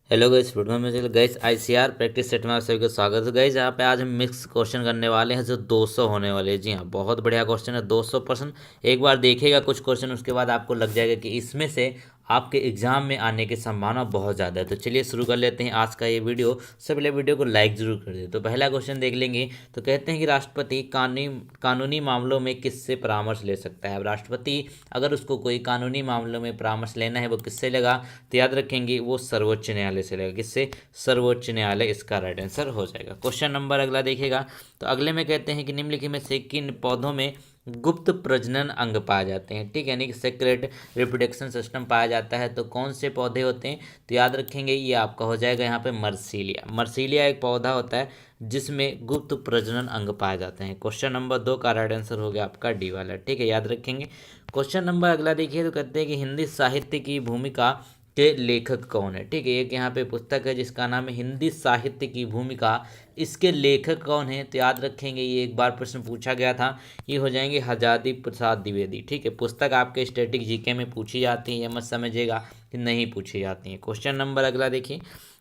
Hello guys, football में चलो guys ICR practice set में आप सभी का स्वागत है गाइस। यहाँ पे आज हम मिक्स क्वेश्चन करने वाले हैं जो 200 होने वाले हैं। जी हाँ, बहुत बढ़िया क्वेश्चन है। 200%। एक बार देखिएगा कुछ क्वेश्चन, उसके बाद आपको लग जाएगा कि इसमें से आपके एग्जाम में आने की संभावना बहुत ज़्यादा है। तो चलिए शुरू कर लेते हैं आज का ये वीडियो। सबसे पहले वीडियो को लाइक जरूर कर दें। तो पहला क्वेश्चन देख लेंगे। तो कहते हैं कि राष्ट्रपति कानूनी मामलों में किससे परामर्श ले सकता है। अब राष्ट्रपति अगर उसको कोई कानूनी मामलों में परामर्श लेना है वो किससे लेगा, तो याद रखेंगे वो सर्वोच्च न्यायालय से लेगा। किससे? सर्वोच्च न्यायालय इसका राइट आंसर हो जाएगा। क्वेश्चन नंबर अगला देखिएगा। तो अगले में कहते हैं कि निम्नलिखित में से किन पौधों में गुप्त प्रजनन अंग पाए जाते हैं। ठीक है, यानी कि सीक्रेट रिप्रोडक्शन सिस्टम पाया जाता है। तो कौन से पौधे होते हैं, तो याद रखेंगे ये आपका हो जाएगा यहाँ पे मर्सीलिया। मर्सीलिया एक पौधा होता है जिसमें गुप्त प्रजनन अंग पाए जाते हैं। क्वेश्चन नंबर 2 का राइट आंसर हो गया आपका डी वाला। ठीक है, याद रखेंगे। क्वेश्चन नंबर अगला देखिए। तो कहते हैं कि हिंदी साहित्य की भूमिका के लेखक कौन है। ठीक है, एक यहाँ पे पुस्तक है जिसका नाम है हिंदी साहित्य की भूमिका। इसके लेखक कौन है, तो याद रखेंगे ये एक बार प्रश्न पूछा गया था। ये हो जाएंगे आजादी प्रसाद द्विवेदी। ठीक है, पुस्तक आपके स्टैटिक जीके में पूछी जाती है, ये मत समझिएगा कि नहीं पूछी जाती है। क्वेश्चन नंबर अगला देखिए।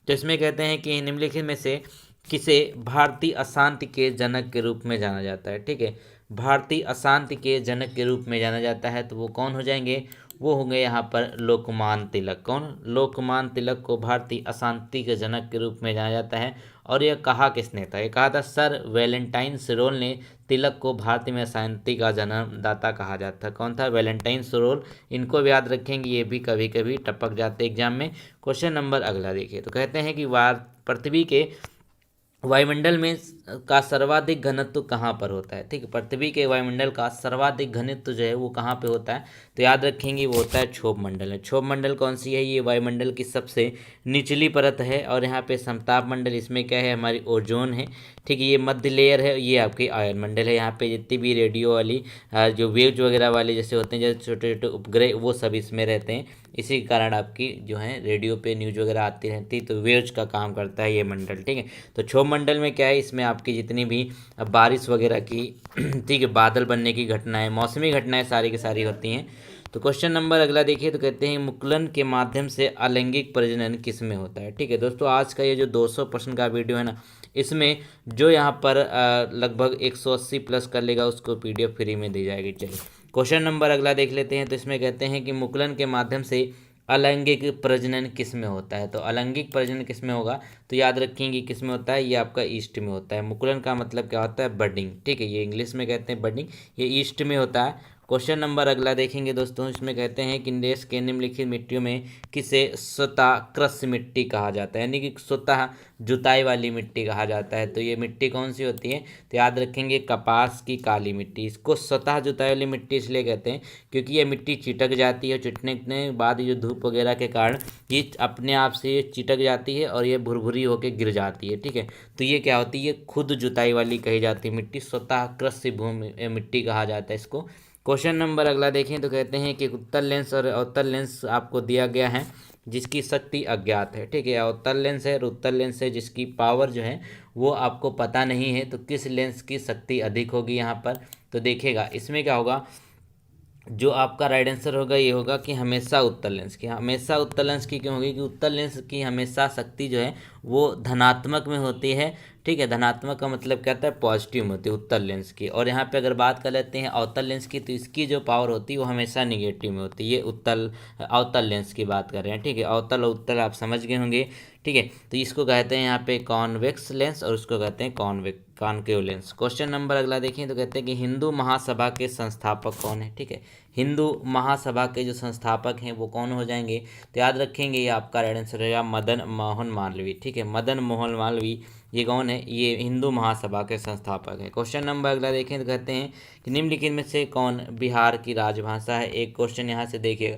तो इसमें कहते हैं कि निम्नलिखित में से किसे भारतीय अशांति के जनक के रूप में जाना जाता है। ठीक है, भारतीय अशांति के जनक के रूप में जाना जाता है। तो वो कौन हो जाएंगे, वो होंगे यहाँ पर लोकमान्य तिलक। कौन? लोकमान्य तिलक को भारतीय अशांति के जनक के रूप में जाना जाता है। और यह कहा किसने था, ये कहा था सर वैलेंटाइन सिरोल ने तिलक को भारतीय में शांति का जन्मदाता कहा जाता है। कौन था? वैलेंटाइन सिरोल। इनको भी याद रखेंगे, ये भी कभी कभी टपक जाते एग्जाम में। क्वेश्चन नंबर अगला देखिए। तो कहते हैं कि पृथ्वी के वायुमंडल में का सर्वाधिक घनत्व कहाँ पर होता है। ठीक है, पृथ्वी के वायुमंडल का सर्वाधिक घनत्व जो है वो कहाँ पे होता है, तो याद रखेंगे वो होता है क्षोभ मंडल है। क्षोभ मंडल कौन सी है, ये वायुमंडल की सबसे निचली परत है। और यहाँ पे समताप मंडल, इसमें क्या है, हमारी ओजोन है। ठीक है, ये मध्य लेयर है, ये आपकी आयन मंडल है। यहाँ पे जितनी भी रेडियो वाली जो वेव्स वगैरह वाले जैसे होते हैं, जैसे छोटे छोटे उपग्रह, वो सब इसमें रहते हैं। इसी के कारण आपकी जो है रेडियो पे न्यूज वगैरह आती रहती, तो वेव्स का काम करता है ये मंडल। ठीक है, तो क्षोभ मंडल में क्या है, इसमें आपकी जितनी भी बारिश वगैरह की ठीक है, बादल बनने की घटनाएं, मौसमी घटनाएं सारी की सारी होती हैं। तो क्वेश्चन नंबर अगला देखिए। तो कहते हैं मुकुलन के माध्यम से अलैंगिक प्रजनन किस में होता है। ठीक है दोस्तों, आज का ये जो 200 प्रश्न का वीडियो है ना, इसमें जो यहाँ पर लगभग 180 प्लस कर लेगा उसको पीडीएफ फ्री में दी जाएगी। चलिए क्वेश्चन नंबर अगला देख लेते हैं। तो इसमें कहते हैं कि मुकुलन के माध्यम से अलैंगिक प्रजनन किस में होता है। तो अलैंगिक प्रजनन किस में होगा, तो याद रखेंगे किस में होता है, ये आपका ईस्ट में होता है। मुकुलन का मतलब क्या होता है, बडिंग। ठीक है, ये इंग्लिश में कहते हैं बडिंग, ये ईस्ट में होता है। क्वेश्चन नंबर अगला देखेंगे दोस्तों। इसमें कहते हैं कि देश के निम्नलिखित मिट्टियों में किसे स्वतः कृषि मिट्टी कहा जाता है, यानी कि स्वतः जुताई वाली मिट्टी कहा जाता है। तो ये मिट्टी कौन सी होती है, तो याद रखेंगे कपास की काली मिट्टी। इसको स्वतः जुताई वाली मिट्टी इसलिए कहते हैं क्योंकि ये मिट्टी चिटक जाती है। चिटने के बाद ये धूप वगैरह के कारण ये अपने आप से ये चिटक जाती है और ये भुरभुरी होकर गिर जाती है। ठीक है, तो ये क्या होती है, ये खुद जुताई वाली कही जाती है मिट्टी, स्वतः कृषि भूमि मिट्टी कहा जाता है इसको। क्वेश्चन नंबर अगला देखें। तो कहते हैं कि उत्तल लेंस और अवतल लेंस आपको दिया गया है जिसकी शक्ति अज्ञात है। ठीक है, अवतल लेंस है और उत्तल लेंस है जिसकी पावर जो है वो आपको पता नहीं है। तो किस लेंस की शक्ति अधिक होगी यहाँ पर, तो देखिएगा इसमें क्या होगा, जो आपका राइट आंसर होगा ये होगा कि हमेशा उत्तल लेंस की। हमेशा उत्तल लेंस की क्यों होगी, कि उत्तल लेंस की हमेशा शक्ति जो है वो धनात्मक में होती है। ठीक है, धनात्मक का मतलब क्या होता है, पॉजिटिव में होती है उत्तल लेंस की। और यहाँ पे अगर बात कर लेते हैं अवतल लेंस की, तो इसकी जो पावर होती है वो हमेशा निगेटिव में होती है। ये अवतल लेंस की बात कर रहे हैं। ठीक है, अवतल और उत्तल आप समझ गए होंगे। ठीक है, तो इसको कहते हैं यहाँ पे कॉन्वेक्स लेंस और उसको कहते हैं कॉनकेव लेंस। क्वेश्चन नंबर अगला देखें। तो कहते हैं कि हिंदू महासभा के संस्थापक कौन है। ठीक है, हिंदू महासभा के जो संस्थापक हैं वो कौन हो जाएंगे, तो याद रखेंगे ये आपका राइट आंसर रहेगा मदन मोहन मालवीय। ठीक है, मदन मोहन मालवीय ये कौन है, ये हिंदू महासभा के संस्थापक हैं। क्वेश्चन नंबर अगला देखें। तो कहते हैं कि निम्नलिखित में से कौन बिहार की राजभाषा है। एक क्वेश्चन यहाँ से देखिएगा।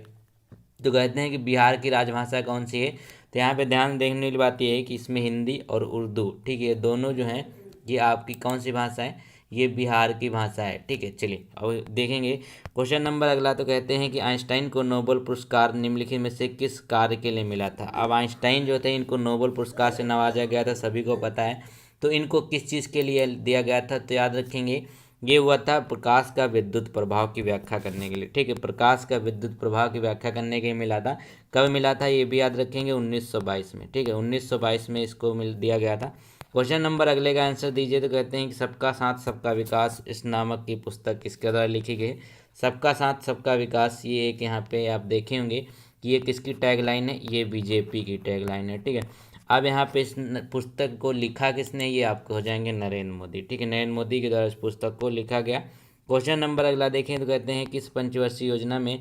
तो कहते हैं कि बिहार की राजभाषा कौन सी है, तो यहाँ पे ध्यान देखने वाली बात यह है कि इसमें हिंदी और उर्दू, ठीक है, दोनों जो हैं ये आपकी कौन सी भाषा है, ये बिहार की भाषा है। ठीक है, चलिए अब देखेंगे क्वेश्चन नंबर अगला। तो कहते हैं कि आइंस्टाइन को नोबेल पुरस्कार निम्नलिखित में से किस कार्य के लिए मिला था। अब आइंस्टाइन जो थे इनको नोबेल पुरस्कार से नवाजा गया था, सभी को पता है। तो इनको किस चीज़ के लिए दिया गया था, तो याद रखेंगे ये हुआ था प्रकाश का विद्युत प्रभाव की व्याख्या करने के लिए। ठीक है, प्रकाश का विद्युत प्रभाव की व्याख्या करने के लिए मिला था। कब मिला था ये भी याद रखेंगे, 1922 में। ठीक है, 1922 में इसको मिल दिया गया था। क्वेश्चन नंबर अगले का आंसर दीजिए। तो कहते हैं कि सबका साथ सबका विकास इस नामक की पुस्तक किसके द्वारा लिखी गई। सबका साथ सबका विकास, ये एक यहाँ पे आप देखे होंगे कि ये किसकी टैगलाइन है, ये बीजेपी की टैगलाइन है। ठीक है, अब यहाँ पे इस पुस्तक को लिखा किसने, ये आपको हो जाएंगे नरेंद्र मोदी। ठीक है, नरेंद्र मोदी के द्वारा इस पुस्तक को लिखा गया। क्वेश्चन नंबर अगला देखें तो कहते हैं कि इस पंचवर्षीय योजना में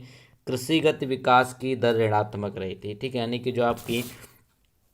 कृषिगत विकास की दर ऋणात्मक रही थी। ठीक है, यानी कि जो आपकी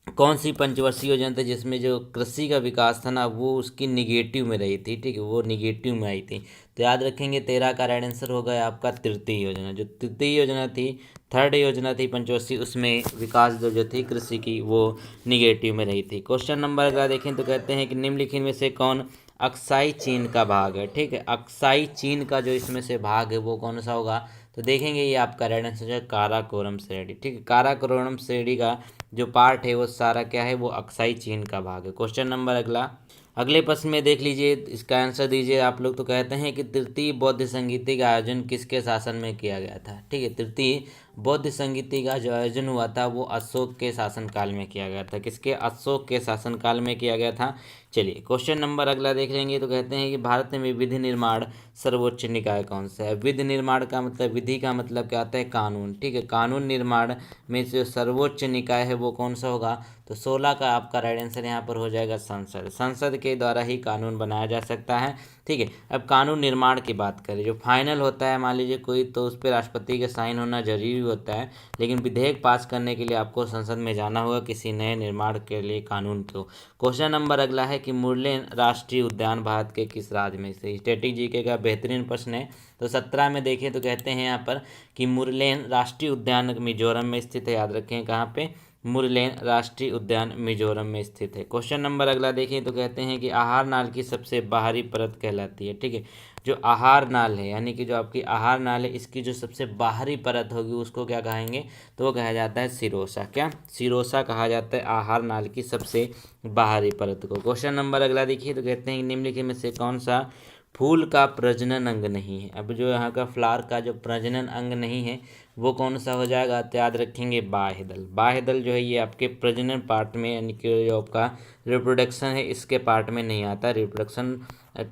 कौन सी पंचवर्षीय योजना थी जिसमें जो कृषि का विकास था ना वो उसकी निगेटिव में रही थी। ठीक है, वो निगेटिव में आई थी। तो याद रखेंगे 13 का राइट आंसर होगा आपका तृतीय योजना। जो तृतीय योजना थी, थर्ड योजना थी पंचवर्षीय, उसमें विकास दर जो थी कृषि की वो निगेटिव में रही थी। क्वेश्चन नंबर अगर देखें तो कहते हैं कि निम्नलिखित में से कौन अक्साई चीन का भाग है। ठीक है, अक्साई चीन का जो इसमें से भाग है वो कौन सा होगा। तो देखेंगे ये आपका राइट आंसर है काराकोरम श्रेणी। ठीक है, काराकोरम श्रेणी का जो पार्ट है वो सारा क्या है, वो अक्साई चीन का भाग है। क्वेश्चन नंबर अगला, अगले प्रश्न में देख लीजिए, इसका आंसर दीजिए आप लोग। तो कहते हैं कि तृतीय बौद्ध संगीति का आयोजन किसके शासन में किया गया था। ठीक है, तृतीय बौद्ध संगीति का जो आयोजन हुआ था वो अशोक के शासनकाल में किया गया था। किसके, अशोक के शासनकाल में किया गया था। चलिए क्वेश्चन नंबर अगला देख लेंगे। तो कहते हैं कि भारत में विधि निर्माण सर्वोच्च निकाय कौन सा है। विधि निर्माण का मतलब, विधि का मतलब क्या आता है, कानून। ठीक है, कानून निर्माण में जो सर्वोच्च निकाय है वो कौन सा होगा। तो 16 का आपका राइट आंसर यहाँ पर हो जाएगा संसद। संसद के द्वारा ही कानून बनाया जा सकता है। ठीक है, अब कानून निर्माण की बात करें, जो फाइनल होता है मान लीजिए कोई, तो उस पर राष्ट्रपति के साइन होना जरूरी होता है, लेकिन विधेयक पास करने के लिए आपको संसद में जाना होगा किसी नए निर्माण के लिए कानून को। क्वेश्चन नंबर अगला है कि मुरलेन राष्ट्रीय उद्यान भारत के किस राज्य में से। स्टैटिक जीके का बेहतरीन प्रश्न है। तो 17 में देखें तो कहते हैं यहाँ पर कि मुरलेन राष्ट्रीय उद्यान मिजोरम में स्थित है। याद रखें कहाँ पे, मुरलेन राष्ट्रीय उद्यान मिजोरम में स्थित है। क्वेश्चन नंबर अगला देखें तो कहते हैं कि आहार नाल की सबसे बाहरी परत कहलाती है। ठीक है, जो आहार नाल है यानी कि जो आपकी आहार नाल है इसकी जो सबसे बाहरी परत होगी उसको क्या कहेंगे, तो वो कहा जाता है सिरोसा। क्या, सिरोसा कहा जाता है आहार नाल की सबसे बाहरी परत को। क्वेश्चन नंबर अगला देखिए। तो कहते हैं कि निम्नलिखित में से कौन सा फूल का प्रजनन अंग नहीं है। अब जो यहाँ का फ्लावर का जो प्रजनन अंग नहीं है वो कौन सा हो जाएगा, तो याद रखेंगे बाह्य दल। बाह्य दल जो है ये आपके प्रजनन पार्ट में यानी कि जो आपका रिप्रोडक्शन है इसके पार्ट में नहीं आता, रिप्रोडक्शन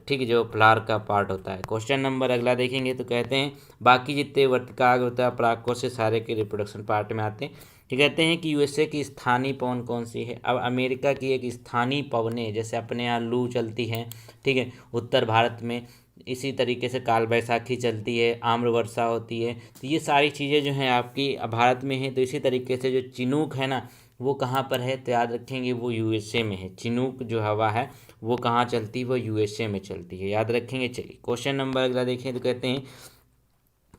ठीक जो फ्लावर का पार्ट होता है। क्वेश्चन नंबर अगला देखेंगे तो कहते हैं बाकी जितने वर्तिकाग्र होता है परागकोश से सारे के रिप्रोडक्शन पार्ट में आते हैं। तो कहते हैं कि यूएसए की स्थानीय पवन कौन सी है। अब अमेरिका की एक स्थानीय पवनें जैसे अपने यहाँ लू चलती हैं, ठीक है, उत्तर भारत में इसी तरीके से काल बैसाखी चलती है, आम्र वर्षा होती है, तो ये सारी चीज़ें जो हैं आपकी भारत में हैं। तो इसी तरीके से जो चिनूक है ना वो कहाँ पर है, तो याद रखेंगे वो यूएसए में है। चिनूक जो हवा है वो कहाँ चलती है, वो यूएसए में चलती है, याद रखेंगे। चलिए क्वेश्चन नंबर अगला देखें। तो कहते हैं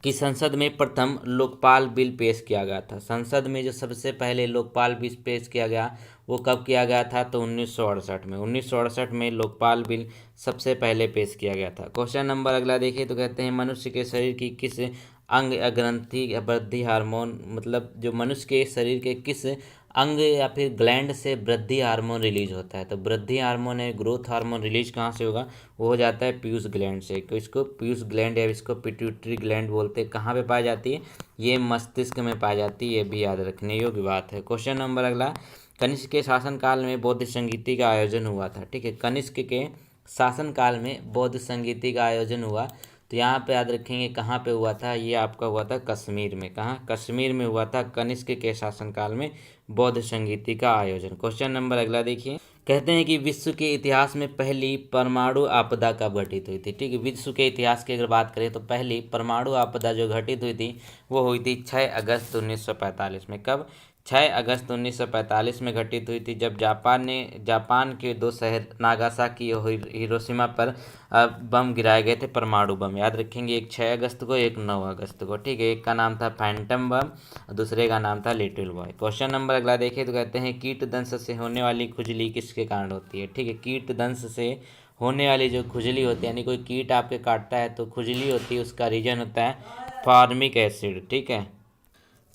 कि संसद में प्रथम लोकपाल बिल पेश किया गया था। संसद में जो सबसे पहले लोकपाल बिल पेश किया गया वो कब किया गया था, तो 1968 में। 1968 में लोकपाल बिल सबसे पहले पेश किया गया था। क्वेश्चन नंबर अगला देखिए। तो कहते हैं मनुष्य के शरीर की किस अंग या ग्रंथि या वृद्धि हार्मोन, मतलब जो मनुष्य के शरीर के किस अंग या फिर ग्लैंड से वृद्धि हार्मोन रिलीज होता है। तो वृद्धि हार्मोन है, ग्रोथ हार्मोन रिलीज कहाँ से होगा, वो हो जाता है पीयूष ग्लैंड से। तो इसको पीयूष ग्लैंड या इसको पिट्यूटरी ग्लैंड बोलते हैं। कहाँ पे पाई जाती है, ये मस्तिष्क में पाई जाती है, ये भी याद रखने योग्य बात है। क्वेश्चन नंबर अगला, कनिष्क के शासनकाल में बौद्ध संगीति का आयोजन हुआ था। ठीक है, कनिष्क के शासनकाल में बौद्ध संगीति का आयोजन हुआ। तो यहाँ पे याद रखेंगे कहाँ पे हुआ था, ये आपका हुआ था कश्मीर में। कहाँ, कश्मीर में हुआ था कनिष्क के शासनकाल में बौद्ध संगीति का आयोजन। क्वेश्चन नंबर अगला देखिए। कहते हैं कि विश्व के इतिहास में पहली परमाणु आपदा कब घटित हुई थी। ठीक है, विश्व के इतिहास की अगर बात करें तो पहली परमाणु आपदा जो घटित हुई थी वो हुई थी 6 अगस्त 1945 में। कब, 6 अगस्त 1945 में घटित हुई थी, जब जापान के दो शहर नागासाकी और हिरोशिमा पर बम गिराए गए थे, परमाणु बम। याद रखेंगे, एक 6 अगस्त को, एक 9 अगस्त को। ठीक है, एक का नाम था फैंटम बम और दूसरे का नाम था लिटिल बॉय। क्वेश्चन नंबर अगला देखिए। तो कहते हैं कीट दंश से होने वाली खुजली किसके कारण होती है। ठीक है, कीट दंश से होने वाली जो खुजली होती है यानी कोई कीट आपके काटता है तो खुजली होती है, उसका रीजन होता है फॉर्मिक एसिड। ठीक है,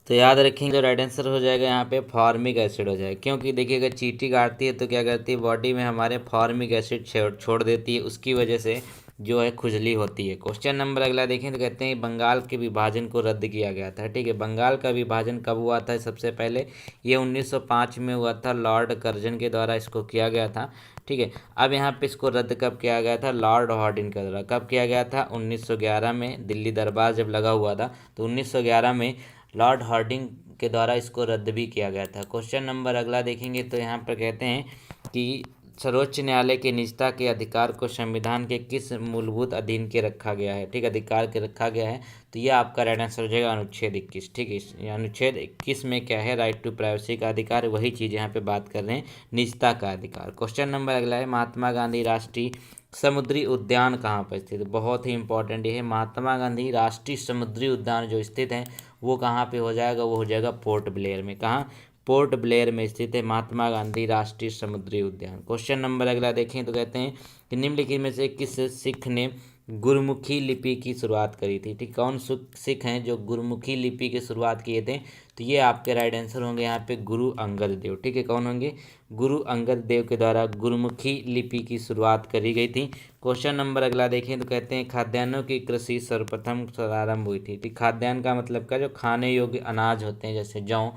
तो याद रखेंगे जो राइट आंसर हो जाएगा यहाँ पे फॉर्मिक एसिड हो जाएगा। क्योंकि देखिए अगर चींटी काटती है तो क्या करती है, बॉडी में हमारे फॉर्मिक एसिड छोड़ देती है, उसकी वजह से जो है खुजली होती है। क्वेश्चन नंबर अगला देखें तो कहते हैं बंगाल के विभाजन को रद्द किया गया था। ठीक है, बंगाल का विभाजन कब हुआ था? सबसे पहले ये 1905 में हुआ था, लॉर्ड कर्जन के द्वारा इसको किया गया था। ठीक है, अब यहाँ पे इसको रद्द कब किया गया था? लॉर्ड हार्डिंग के द्वारा। कब किया गया था? 1911 में। दिल्ली दरबार जब लगा हुआ था तो 1911 में लॉर्ड हार्डिंग के द्वारा इसको रद्द भी किया गया था। क्वेश्चन नंबर अगला देखेंगे तो यहाँ पर कहते हैं कि सर्वोच्च न्यायालय के निजता के अधिकार को संविधान के किस मूलभूत अधीन के रखा गया है? ठीक है, अधिकार के रखा गया है, तो ये आपका राइट आंसर हो जाएगा अनुच्छेद 21। ठीक है, अनुच्छेद 21 में क्या है? राइट टू प्राइवेसी का अधिकार। वही चीज़ यहाँ पे बात कर रहे हैं, निजता का अधिकार। क्वेश्चन नंबर अगला है महात्मा गांधी राष्ट्रीय समुद्री उद्यान कहाँ पर स्थित है? बहुत ही इंपॉर्टेंट ये है। महात्मा गांधी राष्ट्रीय समुद्री उद्यान जो स्थित है वो कहाँ पे हो जाएगा? वो हो जाएगा पोर्ट ब्लेयर में। कहाँ? पोर्ट ब्लेयर में स्थित है महात्मा गांधी राष्ट्रीय समुद्री उद्यान। क्वेश्चन नंबर अगला देखें तो कहते हैं कि निम्नलिखित में से किस सिख ने गुरमुखी लिपि की शुरुआत करी थी? ठीक, कौन सिख हैं जो गुरमुखी लिपि की शुरुआत किए थे? तो ये आपके राइट आंसर होंगे यहाँ पे गुरु अंगद देव। ठीक है, कौन होंगे? गुरु अंगद देव के द्वारा गुरमुखी लिपि की शुरुआत करी गई थी। क्वेश्चन नंबर अगला देखें तो कहते हैं खाद्यान्नों की कृषि सर्वप्रथम प्रारंभ हुई थी। ठीक, खाद्यान्न का मतलब क्या? जो खाने योग्य अनाज होते हैं जैसे जौ,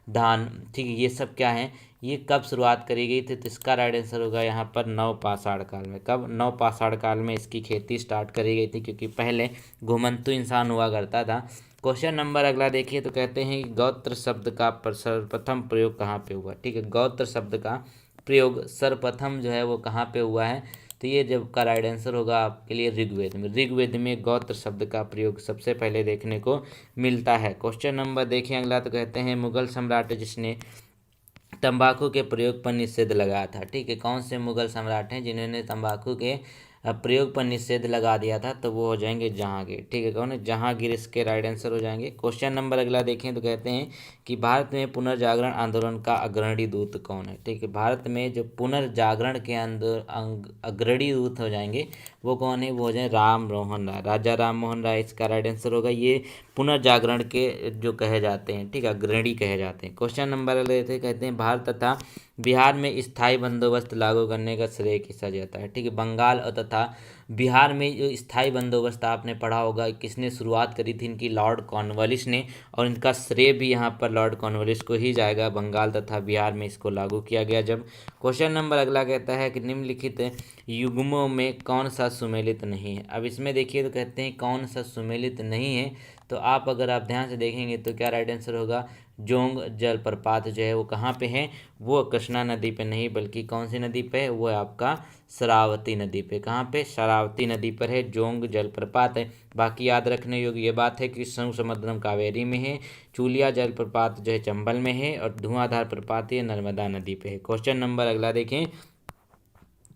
धान, ठीक है, ये सब क्या है? ये कब शुरुआत करी गई थी? तो इसका राइट आंसर होगा यहाँ पर नवपाषाण काल में। कब? नवपाषाण काल में इसकी खेती स्टार्ट करी गई थी, क्योंकि पहले घुमंतु इंसान हुआ करता था। क्वेश्चन नंबर अगला देखिए तो कहते हैं कि गौत्र शब्द का सर्वप्रथम प्रयोग कहाँ पे हुआ? ठीक है, गौत्र शब्द का प्रयोग सर्वप्रथम जो है वो कहाँ पे हुआ है? तो ये जब का राइट आंसर होगा आपके लिए ऋग्वेद में। ऋग्वेद में गौत्र शब्द का प्रयोग सबसे पहले देखने को मिलता है। क्वेश्चन नंबर देखें अगला तो कहते हैं मुगल सम्राट जिसने तंबाकू के प्रयोग पर निषेध लगाया था। ठीक है, कौन से मुगल सम्राट हैं जिन्होंने तंबाकू के प्रयोग पर निषेध लगा दिया था? तो वो हो जाएंगे जहांगीर। ठीक है, कौन है? जहांगीर इसके राइट आंसर हो जाएंगे। क्वेश्चन नंबर अगला देखें तो कहते हैं कि भारत में पुनर्जागरण आंदोलन का अग्रणी दूत कौन है? ठीक है, भारत में जो पुनर्जागरण के अग्रणी दूत हो जाएंगे वो कौन है? वो हो जाए राम मोहन राय, राजा राम मोहन राय इसका राइट आंसर होगा। ये पुनर्जागरण के जो कहे जाते हैं, ठीक है, अग्रणी कहे जाते हैं। क्वेश्चन नंबर लेते कहते हैं भारत तथा बिहार में स्थायी बंदोबस्त लागू करने का श्रेय किसका जाता है? ठीक है, बंगाल और तथा बिहार में जो स्थायी बंदोबस्त आपने पढ़ा होगा किसने शुरुआत करी थी? इनकी लॉर्ड कॉर्नवालिस ने, और इनका श्रेय भी यहाँ पर लॉर्ड कॉर्नवालिस को ही जाएगा। बंगाल तथा बिहार में इसको लागू किया गया जब। क्वेश्चन नंबर अगला कहता है कि निम्नलिखित युग्मों में कौन सा सुमेलित नहीं है? अब इसमें देखिए तो कहते हैं कौन सा सुमेलित नहीं है, तो अगर आप ध्यान से देखेंगे तो क्या राइट आंसर होगा? जोंग जलप्रपात जो है वो कहाँ पे है? वो कृष्णा नदी पे नहीं, बल्कि कौन सी नदी पे है? वो है आपका शरावती नदी पे। कहाँ पे? शरावती नदी पर है जोंग जलप्रपात है। बाकी याद रखने योग्य ये बात है कि समुद्रम कावेरी में है, चूलिया जलप्रपात जो है चंबल में है, और धुआंधार प्रपात ये नर्मदा नदी पे है। क्वेश्चन नंबर अगला देखें,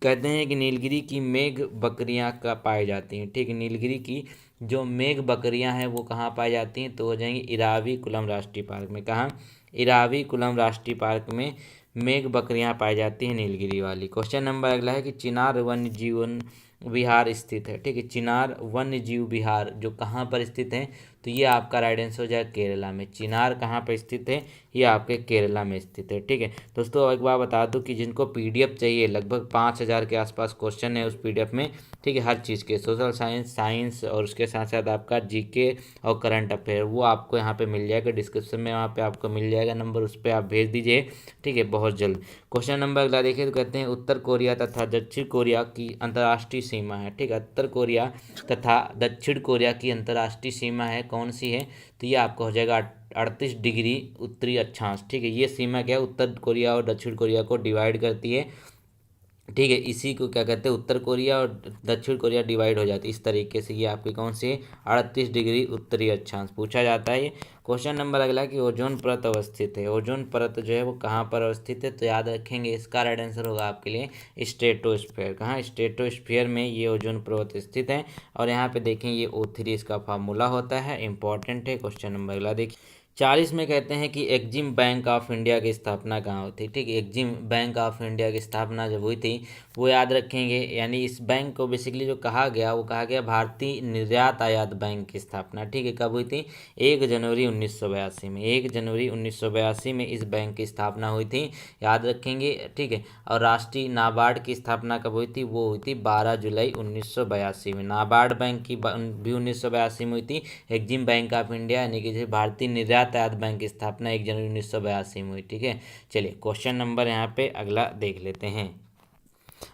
कहते हैं कि नीलगिरी की मेघ बकरियां का पाई जाती हैं। ठीक है, नीलगिरी की जो मेघ बकरियां हैं वो कहाँ पाई जाती हैं? तो हो जाएंगी इराविकुलम राष्ट्रीय पार्क में। कहाँ? इराविकुलम राष्ट्रीय पार्क में मेघ बकरियां पाई जाती हैं, नीलगिरी वाली। क्वेश्चन नंबर अगला है कि चिनार वन्य जीवन विहार स्थित है। ठीक है, चिनार वन्य जीव विहार जो कहाँ पर स्थित है? तो ये आपका राइट आंसर हो जाएगा केरला में। चिनार कहाँ पर स्थित है? ये आपके केरला में स्थित है। ठीक है दोस्तों, एक बार बता दूं कि जिनको पीडीएफ चाहिए, लगभग 5000 के आसपास क्वेश्चन है उस पीडीएफ में। ठीक है, हर चीज़ के, सोशल साइंस, साइंस और उसके साथ साथ आपका जीके और करंट अफेयर, वो आपको यहाँ पे मिल जाएगा डिस्क्रिप्शन में, वहाँ पे आपको मिल जाएगा नंबर, उस पर आप भेज दीजिए। ठीक है, बहुत जल्द। क्वेश्चन नंबर अगला देखिए तो कहते हैं उत्तर कोरिया तथा दक्षिण कोरिया की अंतर्राष्ट्रीय सीमा है। ठीक है, उत्तर कोरिया तथा दक्षिण कोरिया की अंतर्राष्ट्रीय सीमा है, कौन सी है? तो ये आपका हो जाएगा 38 डिग्री उत्तरी अक्षांश। ठीक है, ये सीमा क्या है? उत्तर कोरिया और दक्षिण कोरिया को डिवाइड करती है। ठीक है, इसी को क्या कहते हैं? उत्तर कोरिया और दक्षिण कोरिया डिवाइड हो जाती है इस तरीके से। ये आपकी कौन सी है? 38 डिग्री उत्तरी अक्षांश पूछा जाता है। क्वेश्चन नंबर अगला कि ओजोन परत अवस्थित है। ओजोन परत जो है वो कहाँ पर अवस्थित है? तो याद रखेंगे इसका राइट आंसर होगा आपके लिए स्ट्रेटोस्फीयर। कहाँ? स्ट्रेटोस्फीयर में ये ओजोन परत स्थित है। और यहाँ पे देखें ये O3 इसका फार्मूला होता है, इंपॉर्टेंट है। क्वेश्चन नंबर अगला देखिए, 40 में कहते हैं कि एक्जिम बैंक ऑफ इंडिया की स्थापना कहाँ हुई थी। ठीक है, एक्जिम बैंक ऑफ इंडिया की स्थापना जब हुई थी वो याद रखेंगे, यानी इस बैंक को बेसिकली जो कहा गया वो कहा गया भारतीय निर्यात आयात बैंक की स्थापना। ठीक है, कब हुई थी? 1 जनवरी 1982 में। 1 जनवरी 1982 में इस बैंक की स्थापना हुई थी, याद रखेंगे। ठीक है, और राष्ट्रीय नाबार्ड की स्थापना कब हुई थी? वो हुई थी 12 जुलाई 1982 में। नाबार्ड बैंक की भी 1982 में हुई थी। एक्जिम बैंक ऑफ इंडिया यानी कि भारतीय निर्यात आयात बैंक की स्थापना 1 जनवरी 1982 में हुई। ठीक है, चलिए क्वेश्चन नंबर यहाँ पे अगला देख लेते हैं।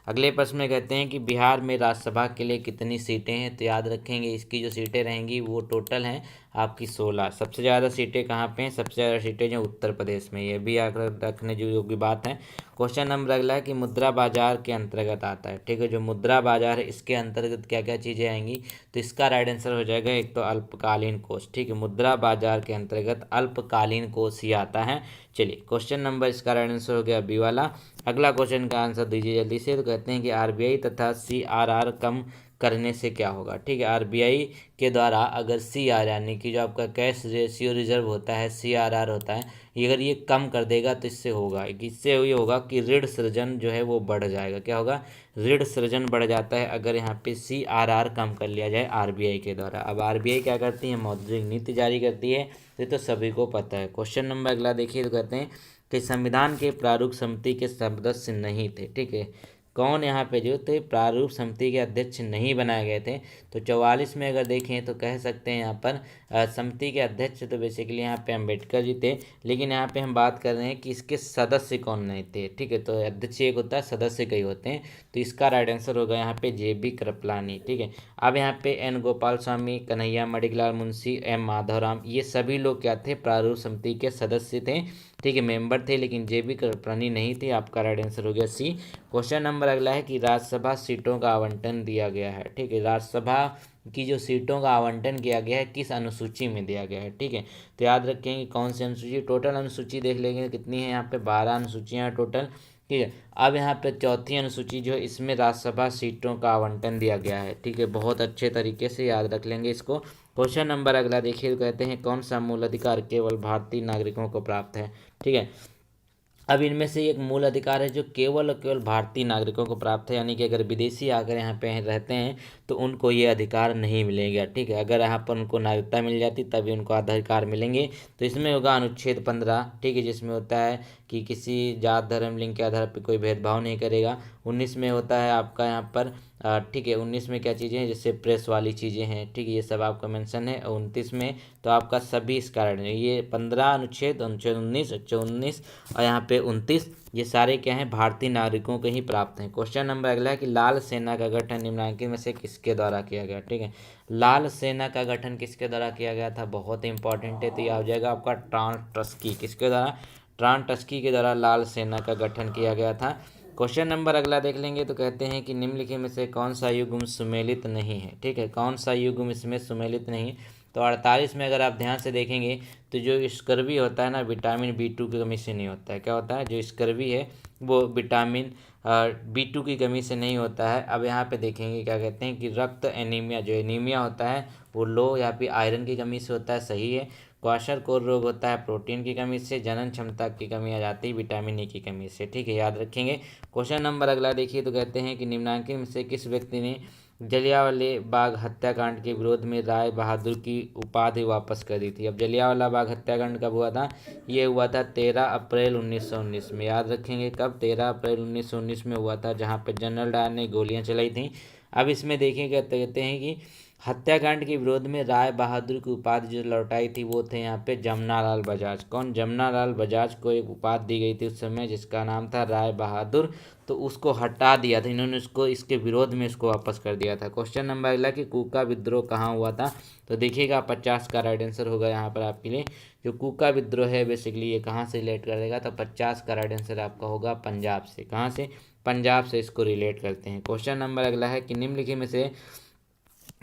अगले प्रश्न में कहते हैं कि बिहार में राज्यसभा के लिए कितनी सीटें हैं? तो याद रखेंगे इसकी जो सीटें रहेंगी वो टोटल हैं आपकी 16। सबसे ज़्यादा सीटें कहाँ पे हैं? सबसे ज़्यादा सीटें जो उत्तर प्रदेश में, ये भी याद रखने योग्य बात है। क्वेश्चन नंबर अगला है कि मुद्रा बाजार के अंतर्गत आता है। ठीक है, जो मुद्रा बाजार है इसके अंतर्गत क्या क्या चीज़ें आएंगी? तो इसका राइट आंसर हो जाएगा एक तो अल्पकालीन कोष। ठीक है, मुद्रा बाजार के अंतर्गत अल्पकालीन कोष ही आता है। चलिए क्वेश्चन नंबर इसका राइट आंसर हो गया बी वाला। अगला क्वेश्चन का आंसर दीजिए जल्दी से। तो कहते हैं कि आरबीआई तथा सीआरआर कम करने से क्या होगा? ठीक है, आरबीआई के द्वारा अगर सीआर यानी कि जो आपका कैश रेशियो रिजर्व होता है, सीआरआर होता है, अगर ये कम कर देगा तो इससे होगा कि इससे ये होगा कि ऋण सृजन जो है वो बढ़ जाएगा। क्या होगा? ऋण सृजन बढ़ जाता है अगर यहाँ पे सीआरआर कम कर लिया जाए आरबीआई के द्वारा। अब आरबीआई क्या करती है? मौद्रिक नीति जारी करती है, तो सभी को पता है। क्वेश्चन नंबर अगला देखिए। तो कहते हैं कि संविधान के प्रारूप समिति के सदस्य नहीं थे। ठीक है, कौन यहाँ पे जो थे प्रारूप समिति के अध्यक्ष नहीं बनाए गए थे? तो 44 में अगर देखें तो कह सकते हैं यहाँ पर समिति के अध्यक्ष तो बेसिकली यहाँ पे अम्बेडकर जी थे, लेकिन यहाँ पे हम बात कर रहे हैं कि इसके सदस्य कौन नहीं थे। ठीक है, तो अध्यक्ष एक होता है, सदस्य कई होते हैं, तो इसका राइट आंसर होगा यहाँ पे JB कृपलानी। ठीक है, अब यहाँ पे N गोपाल स्वामी, कन्हैया मणिलाल मुंशी, M माधवराम, ये सभी लोग क्या थे? प्रारूप समिति के सदस्य थे। ठीक है, मेंबर थे, लेकिन JB कृपलानी नहीं थे। आपका राइट आंसर हो गया सी। क्वेश्चन नंबर अगला है कि राज्यसभा सीटों का आवंटन दिया गया है। ठीक है, राज्यसभा की जो सीटों का आवंटन किया गया है किस अनुसूची में दिया गया है? ठीक है, तो याद रखेंगे कौन सी अनुसूची। टोटल अनुसूची देख लेंगे कितनी है, यहाँ पे 12 अनुसूचियाँ टोटल। ठीक है, अब यहाँ पे चौथी अनुसूची जो है इसमें राज्यसभा सीटों का आवंटन दिया गया है। ठीक है, बहुत अच्छे तरीके से याद रख लेंगे इसको। क्वेश्चन नंबर अगला देखिए। तो कहते हैं कौन सा मूल अधिकार केवल भारतीय नागरिकों को प्राप्त है? ठीक है, अब इनमें से एक मूल अधिकार है जो केवल और केवल भारतीय नागरिकों को प्राप्त है, यानी कि अगर विदेशी आकर यहाँ पे रहते हैं तो उनको ये अधिकार नहीं मिलेगा। ठीक है, अगर यहाँ पर उनको नागरिकता मिल जाती तभी उनको अधिकार मिलेंगे। तो इसमें होगा अनुच्छेद 15। ठीक है, जिसमें होता है कि किसी जात धर्म लिंग के आधार पर कोई भेदभाव नहीं करेगा। 19 में होता है आपका यहाँ पर ठीक है, 19 में क्या चीज़ें हैं? जैसे प्रेस वाली चीज़ें हैं। ठीक है, ये सब आपका मेंशन है। 29 में तो आपका सभी इस कारण है, ये 15 अनुच्छेद, अनुच्छेद 19, अनुच्छेद 19 और यहाँ पे 29, ये सारे क्या हैं? भारतीय नागरिकों को ही प्राप्त हैं। क्वेश्चन नंबर अगला है कि लाल सेना का गठन निम्नलिखित में से किसके द्वारा किया गया? ठीक है, लाल सेना का गठन किसके द्वारा किया गया था? बहुत ही इंपॉर्टेंट है, तो ये आ जाएगा आपका ट्रांटस्की। किसके द्वारा? ट्रांटस्की के द्वारा लाल सेना का गठन किया गया था। क्वेश्चन नंबर अगला देख लेंगे। तो कहते हैं कि निम्नलिखित में से कौन सा युग्म सुमेलित नहीं है? ठीक है, कौन सा युग्म इसमें सुमेलित नहीं है? तो 48 में अगर आप ध्यान से देखेंगे तो जो स्कर्वी होता है ना, विटामिन B2 की कमी से नहीं होता है। क्या होता है? जो स्कर्वी है वो विटामिन B2 की कमी से नहीं होता है। अब यहाँ पे देखेंगे क्या कहते हैं कि रक्त एनीमिया, जो एनीमिया होता है वो लो या फिर आयरन की कमी से होता है, सही है। क्वाशरकोर रोग होता है प्रोटीन की कमी से। जनन क्षमता की कमी आ जाती है विटामिन E की कमी से। ठीक है, याद रखेंगे। क्वेश्चन नंबर अगला देखिए। तो कहते हैं कि निम्नलिखित में से किस व्यक्ति ने जलियांवाला बाग हत्याकांड के विरोध में राय बहादुर की उपाधि वापस कर दी थी? अब जलियांवाला बाग हत्याकांड कब हुआ था? ये हुआ था 13 अप्रैल 1919 में। याद रखेंगे कब? 13 अप्रैल 1919 में हुआ था, जहाँ पे जनरल डायर ने गोलियां चलाई थी। अब इसमें देखेंगे कहते हैं कि हत्याकांड के विरोध में राय बहादुर की उपाधि जो लौटाई थी वो थे यहाँ पे जमनालाल बजाज। कौन? जमनालाल बजाज को एक उपाधि दी गई थी उस समय जिसका नाम था राय बहादुर, तो उसको हटा दिया था इन्होंने, उसको इसके विरोध में इसको वापस कर दिया था। क्वेश्चन नंबर अगला कि कूका विद्रोह कहाँ हुआ था? तो देखिएगा 50 का राइट आंसर होगा यहाँ पर आपके लिए। जो कूका विद्रोह है बेसिकली ये कहाँ से रिलेट करेगा? तो 50 का राइट आंसर आपका होगा पंजाब से। कहाँ से? पंजाब से इसको रिलेट करते हैं। क्वेश्चन नंबर अगला है कि निम्नलिखित में से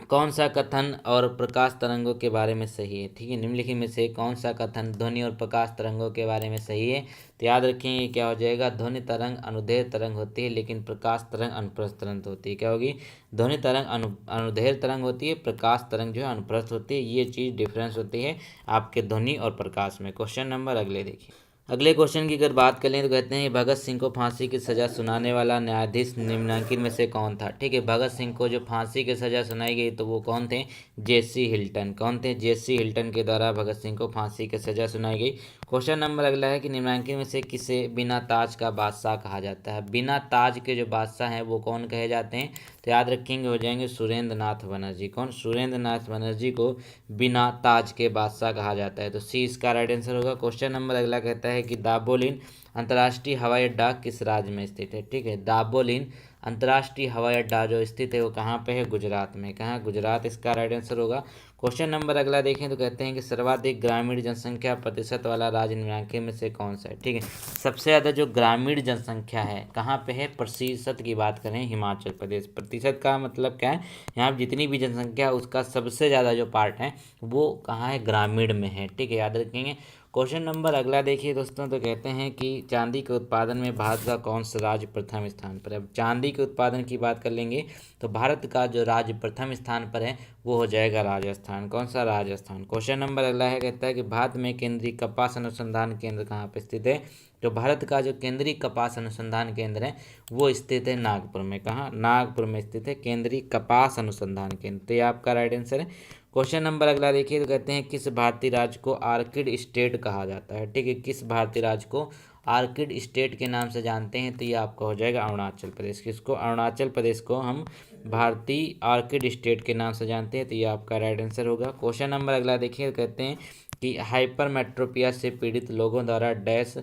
कौन सा कथन और प्रकाश तरंगों के बारे में सही है? ठीक है, निम्नलिखित में से कौन सा कथन ध्वनि और प्रकाश तरंगों के बारे में सही है? तो याद रखेंगे क्या हो जाएगा, ध्वनि तरंग अनुदैर्ध्य तरंग होती है लेकिन प्रकाश तरंग अनुप्रस्थ तरंग होती है। क्या होगी? ध्वनि तरंग अनुदैर्ध्य तरंग होती है, प्रकाश तरंग जो है अनुप्रस्थ होती है। ये चीज़ डिफरेंस होती है आपके ध्वनि और प्रकाश में। क्वेश्चन नंबर अगले देखिए। अगले क्वेश्चन की अगर बात करें तो कहते हैं भगत सिंह को फांसी की सजा सुनाने वाला न्यायाधीश निम्नलिखित में से कौन था? ठीक है, भगत सिंह को जो फांसी की सजा सुनाई गई तो वो कौन थे? जेसी हिल्टन। कौन थे? जेसी हिल्टन के द्वारा भगत सिंह को फांसी की सजा सुनाई गई। क्वेश्चन नंबर अगला है कि निम्नलिखित में से किसे बिना ताज का बादशाह कहा जाता है? बिना ताज के जो बादशाह हैं वो कौन कहे जाते हैं? तो याद रखेंगे हो जाएंगे सुरेंद्र नाथ बनर्जी। कौन? सुरेंद्र नाथ बनर्जी को बिना ताज के बादशाह कहा जाता है। तो सी इसका राइट आंसर होगा। क्वेश्चन नंबर अगला कहता है कि दाबोलिन अंतर्राष्ट्रीय हवाई अड्डा किस राज्य में स्थित है? ठीक है, दाबोलिन अंतर्राष्ट्रीय हवाई अड्डा जो स्थित है वो कहाँ पे है? गुजरात में। कहाँ? गुजरात इसका राइट आंसर होगा। क्वेश्चन नंबर अगला देखें तो कहते हैं कि सर्वाधिक ग्रामीण जनसंख्या प्रतिशत वाला राज्य निम्नलिखित में से कौन सा है? ठीक है, सबसे ज़्यादा जो ग्रामीण जनसंख्या है कहाँ पे है? प्रतिशत की बात करें हिमाचल प्रदेश। प्रतिशत का मतलब क्या है? यहाँ पर जितनी भी जनसंख्या है उसका सबसे ज़्यादा जो पार्ट है वो कहाँ है? ग्रामीण में है। ठीक है, याद रखेंगे। क्वेश्चन नंबर अगला देखिए दोस्तों, तो कहते हैं कि चांदी के उत्पादन में भारत का कौन सा राज्य प्रथम स्थान पर है? अब चांदी के उत्पादन की बात कर लेंगे तो भारत का जो राज्य प्रथम स्थान पर है वो हो जाएगा राजस्थान। कौन सा? राजस्थान। क्वेश्चन नंबर अगला है, कहता है कि भारत में केंद्रीय कपास अनुसंधान केंद्र कहाँ पर स्थित है? तो भारत का जो केंद्रीय कपास अनुसंधान केंद्र है वो स्थित है नागपुर में। कहाँ? नागपुर में स्थित है केंद्रीय कपास अनुसंधान केंद्र। तो ये आपका राइट आंसर है। क्वेश्चन नंबर अगला देखिए तो कहते हैं किस भारतीय राज्य को आर्किड स्टेट कहा जाता है? ठीक है, किस भारतीय राज्य को आर्किड स्टेट के नाम से जानते हैं? तो ये आपका हो जाएगा अरुणाचल प्रदेश। किसको? अरुणाचल प्रदेश को हम भारतीय आर्किड स्टेट के नाम से जानते हैं। तो ये आपका राइट आंसर होगा। क्वेश्चन नंबर अगला देखिए तो कहते हैं कि हाइपरमेट्रोपिया से पीड़ित लोगों द्वारा डैश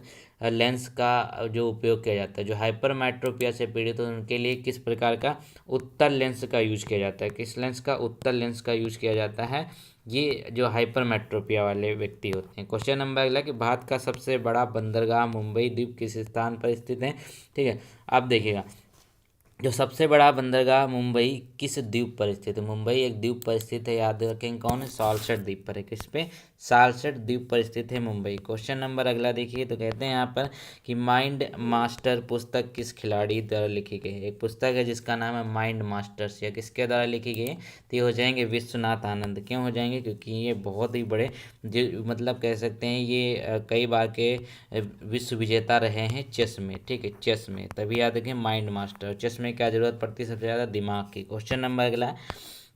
लेंस का जो उपयोग किया जाता है। जो हाइपरमेट्रोपिया से पीड़ित हो उनके लिए किस प्रकार का उत्तल लेंस का यूज किया जाता है? किस लेंस का? उत्तल लेंस का यूज किया जाता है। ये जो हाइपरमेट्रोपिया वाले व्यक्ति होते हैं। क्वेश्चन नंबर अगला कि भारत का सबसे बड़ा बंदरगाह मुंबई द्वीप किस स्थान पर स्थित है? ठीक है, अब देखिएगा जो सबसे बड़ा बंदरगाह मुंबई किस द्वीप पर स्थित है? मुंबई एक द्वीप पर स्थित है। याद रखेंगे कौन है? साल्सेट द्वीप पर है। किस पे? साल्सेट द्वीप पर स्थित है मुंबई। क्वेश्चन नंबर अगला देखिए तो कहते हैं यहाँ पर कि माइंड मास्टर पुस्तक किस खिलाड़ी द्वारा लिखी गई है? एक पुस्तक है जिसका नाम है माइंड मास्टर्स। या किसके द्वारा लिखी गई है? तो ये हो जाएंगे विश्वनाथ आनंद। क्यों हो जाएंगे? क्योंकि ये बहुत ही बड़े जो मतलब कह सकते हैं ये कई बार के विश्व विजेता रहे हैं चेस में। ठीक है, चेस में। तभी याद रखें माइंड मास्टर। चेस में क्या जरूरत पड़ती है? सबसे ज़्यादा दिमाग की। क्वेश्चन नंबर अगला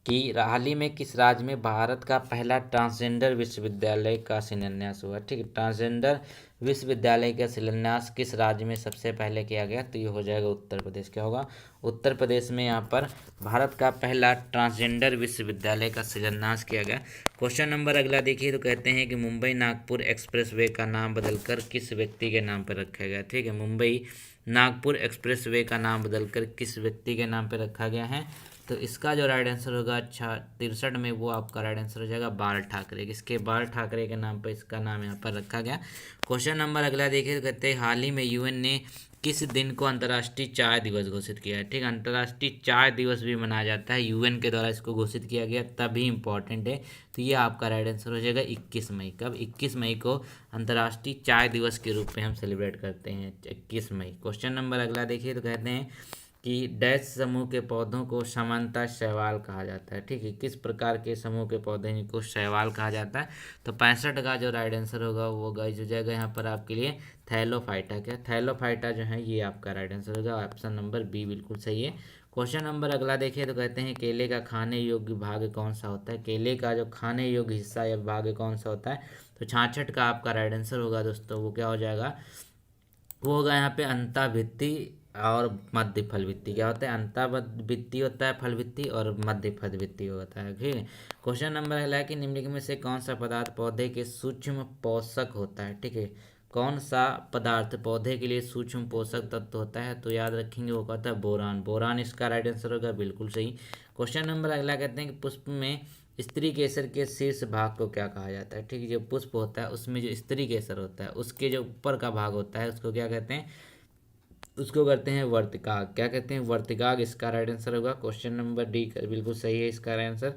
कि हाल ही में किस राज्य में भारत का पहला ट्रांसजेंडर विश्वविद्यालय का शिलान्यास हुआ? ठीक है, ट्रांसजेंडर विश्वविद्यालय का शिलान्यास किस राज्य में सबसे पहले किया गया? तो ये हो जाएगा उत्तर प्रदेश। क्या होगा? उत्तर प्रदेश में यहाँ पर भारत का पहला ट्रांसजेंडर विश्वविद्यालय का शिलान्यास किया गया। क्वेश्चन नंबर अगला देखिए तो कहते हैं कि मुंबई नागपुर एक्सप्रेसवे का नाम बदलकर किस व्यक्ति के नाम पर रखा गया? ठीक है, मुंबई नागपुर एक्सप्रेसवे का नाम बदलकर किस व्यक्ति के नाम पर रखा गया है? तो इसका जो राइट आंसर होगा 63 में वो आपका राइट आंसर हो जाएगा बाल ठाकरे। किसके? बाल ठाकरे के नाम पर इसका नाम यहाँ पर रखा गया। क्वेश्चन नंबर अगला देखिए तो कहते हैं हाल ही में यूएन ने किस दिन को अंतर्राष्ट्रीय चाय दिवस घोषित किया है? ठीक है, अंतर्राष्ट्रीय चाय दिवस भी मनाया जाता है, यूएन के द्वारा इसको घोषित किया गया तभी इम्पोर्टेंट है। तो ये आपका राइट आंसर हो जाएगा 21 मई। कब? 21 मई को अंतर्राष्ट्रीय चाय दिवस के रूप में हम सेलिब्रेट करते हैं 21 मई। क्वेश्चन नंबर अगला देखिए तो कहते हैं कि डैश समूह के पौधों को सामान्यतः शैवाल कहा जाता है। ठीक है, किस प्रकार के समूह के पौधे को शैवाल कहा जाता है? तो 65 का जो राइट आंसर होगा वो गाइस हो जाएगा यहाँ पर आपके लिए थैलोफाइटा। क्या? थैलोफाइटा जो है ये आपका राइट आंसर होगा। ऑप्शन नंबर बी बिल्कुल सही है। क्वेश्चन नंबर अगला देखिए तो कहते हैं केले का खाने योग्य भाग कौन सा होता है? केले का जो खाने योग्य हिस्सा या भाग कौन सा होता है? तो 66 का आपका राइट आंसर होगा दोस्तों। वो क्या हो जाएगा? वो होगा यहाँ पे अंता भित्ति और मध्य फल भित्ति। क्या होता है? अंता भित्ति होता है फल भित्ति और मध्य फल भित्ति होता है। ठीक है, क्वेश्चन नंबर अगला है कि निम्नलिखित में से कौन सा पदार्थ पौधे के सूक्ष्म पोषक होता है? ठीक है, कौन सा पदार्थ पौधे के लिए सूक्ष्म पोषक तत्व होता है? तो याद रखेंगे वो कहता है बोरान। बोरान इसका राइट आंसर होगा बिल्कुल सही। क्वेश्चन नंबर अगला कहते हैं कि पुष्प में स्त्री केसर के शीर्ष भाग को क्या कहा जाता है? ठीक है, जो पुष्प होता है उसमें जो स्त्री केसर होता है उसके जो ऊपर का भाग होता है उसको क्या कहते हैं? उसको करते हैं वर्तिकाग। क्या कहते हैं? वर्तिकाग इसका राइट आंसर होगा। क्वेश्चन नंबर डी बिल्कुल सही है इसका राइट आंसर।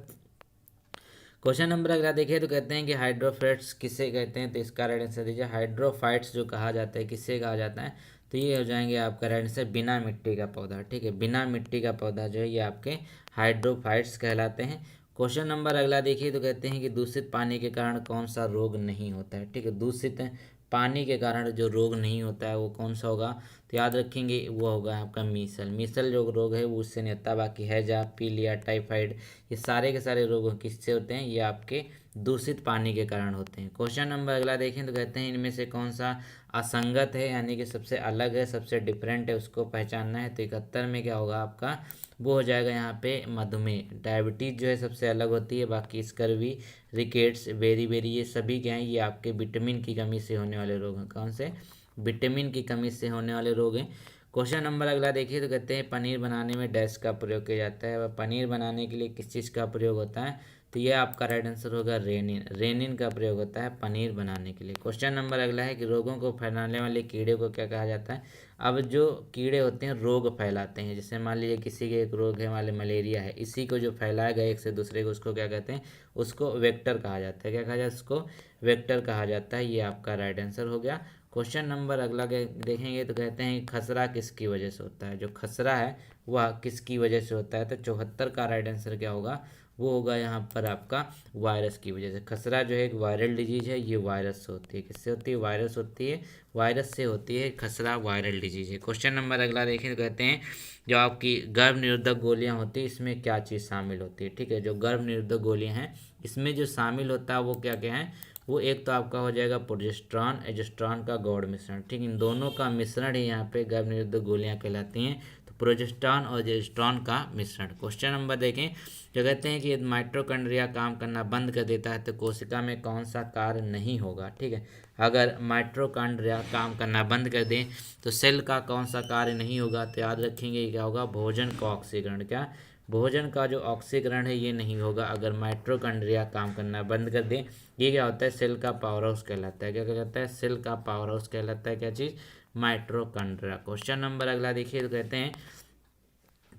क्वेश्चन नंबर अगला देखिए तो कहते हैं कि हाइड्रोफाइट्स किसे कहते हैं? तो इसका राइट आंसर दीजिए। हाइड्रोफाइट्स जो कहा जाता है किससे कहा जाता है? तो ये हो जाएंगे आपका राइट आंसर बिना मिट्टी का पौधा। ठीक है, बिना मिट्टी का पौधा जो है ये आपके हाइड्रोफाइट्स कहलाते हैं। क्वेश्चन नंबर अगला देखिए तो कहते हैं कि दूषित पानी के कारण कौन सा रोग नहीं होता है? ठीक है, दूषित पानी के कारण जो रोग नहीं होता है वो कौन सा होगा? तो याद रखेंगे वो होगा आपका मीसल। मीसल जो रोग है वो उससे नहीं होता। बाकी हैजा, पीलिया, टाइफाइड, ये सारे के सारे रोग किससे होते हैं? ये आपके दूषित पानी के कारण होते हैं। क्वेश्चन नंबर अगला देखें तो कहते हैं इनमें से कौन सा असंगत है, यानी कि सबसे अलग है, सबसे डिफरेंट है, उसको पहचानना है। तो 71 में क्या होगा आपका? वो हो जाएगा यहाँ पे मधुमेह। डायबिटीज़ जो है सबसे अलग होती है। बाकी स्कर्वी, रिकेट्स, बेरी बेरी, ये सभी क्या हैं? ये आपके विटामिन की कमी से होने वाले रोग हैं। कौन से? विटामिन की कमी से होने वाले रोग हैं। क्वेश्चन नंबर अगला देखिए तो कहते हैं पनीर बनाने में डैश का प्रयोग किया जाता है। वह पनीर बनाने के लिए किस चीज़ का प्रयोग होता है? तो यह आपका राइट आंसर होगा रेनिन। रेनिन का प्रयोग होता है पनीर बनाने के लिए। क्वेश्चन नंबर अगला है कि रोगों को फैलाने वाले कीड़े को क्या कहा जाता है? अब जो कीड़े होते हैं रोग फैलाते हैं, जैसे मान लीजिए किसी के एक रोग है, मान लीजिए मलेरिया है, इसी को जो फैलाएगा एक से दूसरे को, उसको क्या कहते हैं? उसको वेक्टर कहा जाता है। क्या कहा जाता है? उसको वेक्टर कहा जाता है। ये आपका राइट आंसर हो गया। क्वेश्चन नंबर अगला देखेंगे तो कहते हैं खसरा किसकी वजह से होता है? जो खसरा है वह किसकी वजह से होता है? तो 74 का राइट आंसर क्या होगा? वो होगा यहाँ पर आपका वायरस की वजह से। खसरा जो है एक वायरल डिजीज है, ये वायरस से होती है। किससे होती है? वायरस होती है, वायरस से होती है खसरा, वायरल डिजीज है। क्वेश्चन नंबर अगला देखें तो कहते हैं जो आपकी गर्भ निरोधक गोलियां होती है इसमें क्या चीज़ शामिल होती है? ठीक है, जो गर्भ निरोधक गोलियां हैं इसमें जो शामिल होता है वो क्या क्या है? वो एक तो आपका हो जाएगा प्रोजेस्टेरॉन, एजेस्ट्रॉन का गौड़ मिश्रण। ठीक, इन दोनों का मिश्रण ही यहाँ पे गर्भ निरोधक गोलियां कहलाती हैं। तो प्रोजेस्टेरॉन और एजेस्ट्रॉन का मिश्रण। क्वेश्चन नंबर देखें जो कहते हैं कि यदि माइटोकॉन्ड्रिया काम करना बंद कर देता है तो कोशिका में कौन सा कार्य नहीं होगा? ठीक है, अगर माइटोकॉन्ड्रिया काम करना बंद कर दें तो सेल का कौन सा कार्य नहीं होगा? तो याद रखेंगे क्या होगा? भोजन का ऑक्सीकरण। क्या? भोजन का जो ऑक्सीकरण है ये नहीं होगा अगर माइटोकॉन्ड्रिया काम करना बंद कर दें। ये क्या होता है? सेल का पावर हाउस कहलाता है। क्या कहलाता है? सेल का पावर हाउस कहलाता है। क्या चीज़? माइटोकॉन्ड्रिया। क्वेश्चन नंबर अगला देखिए तो कहते हैं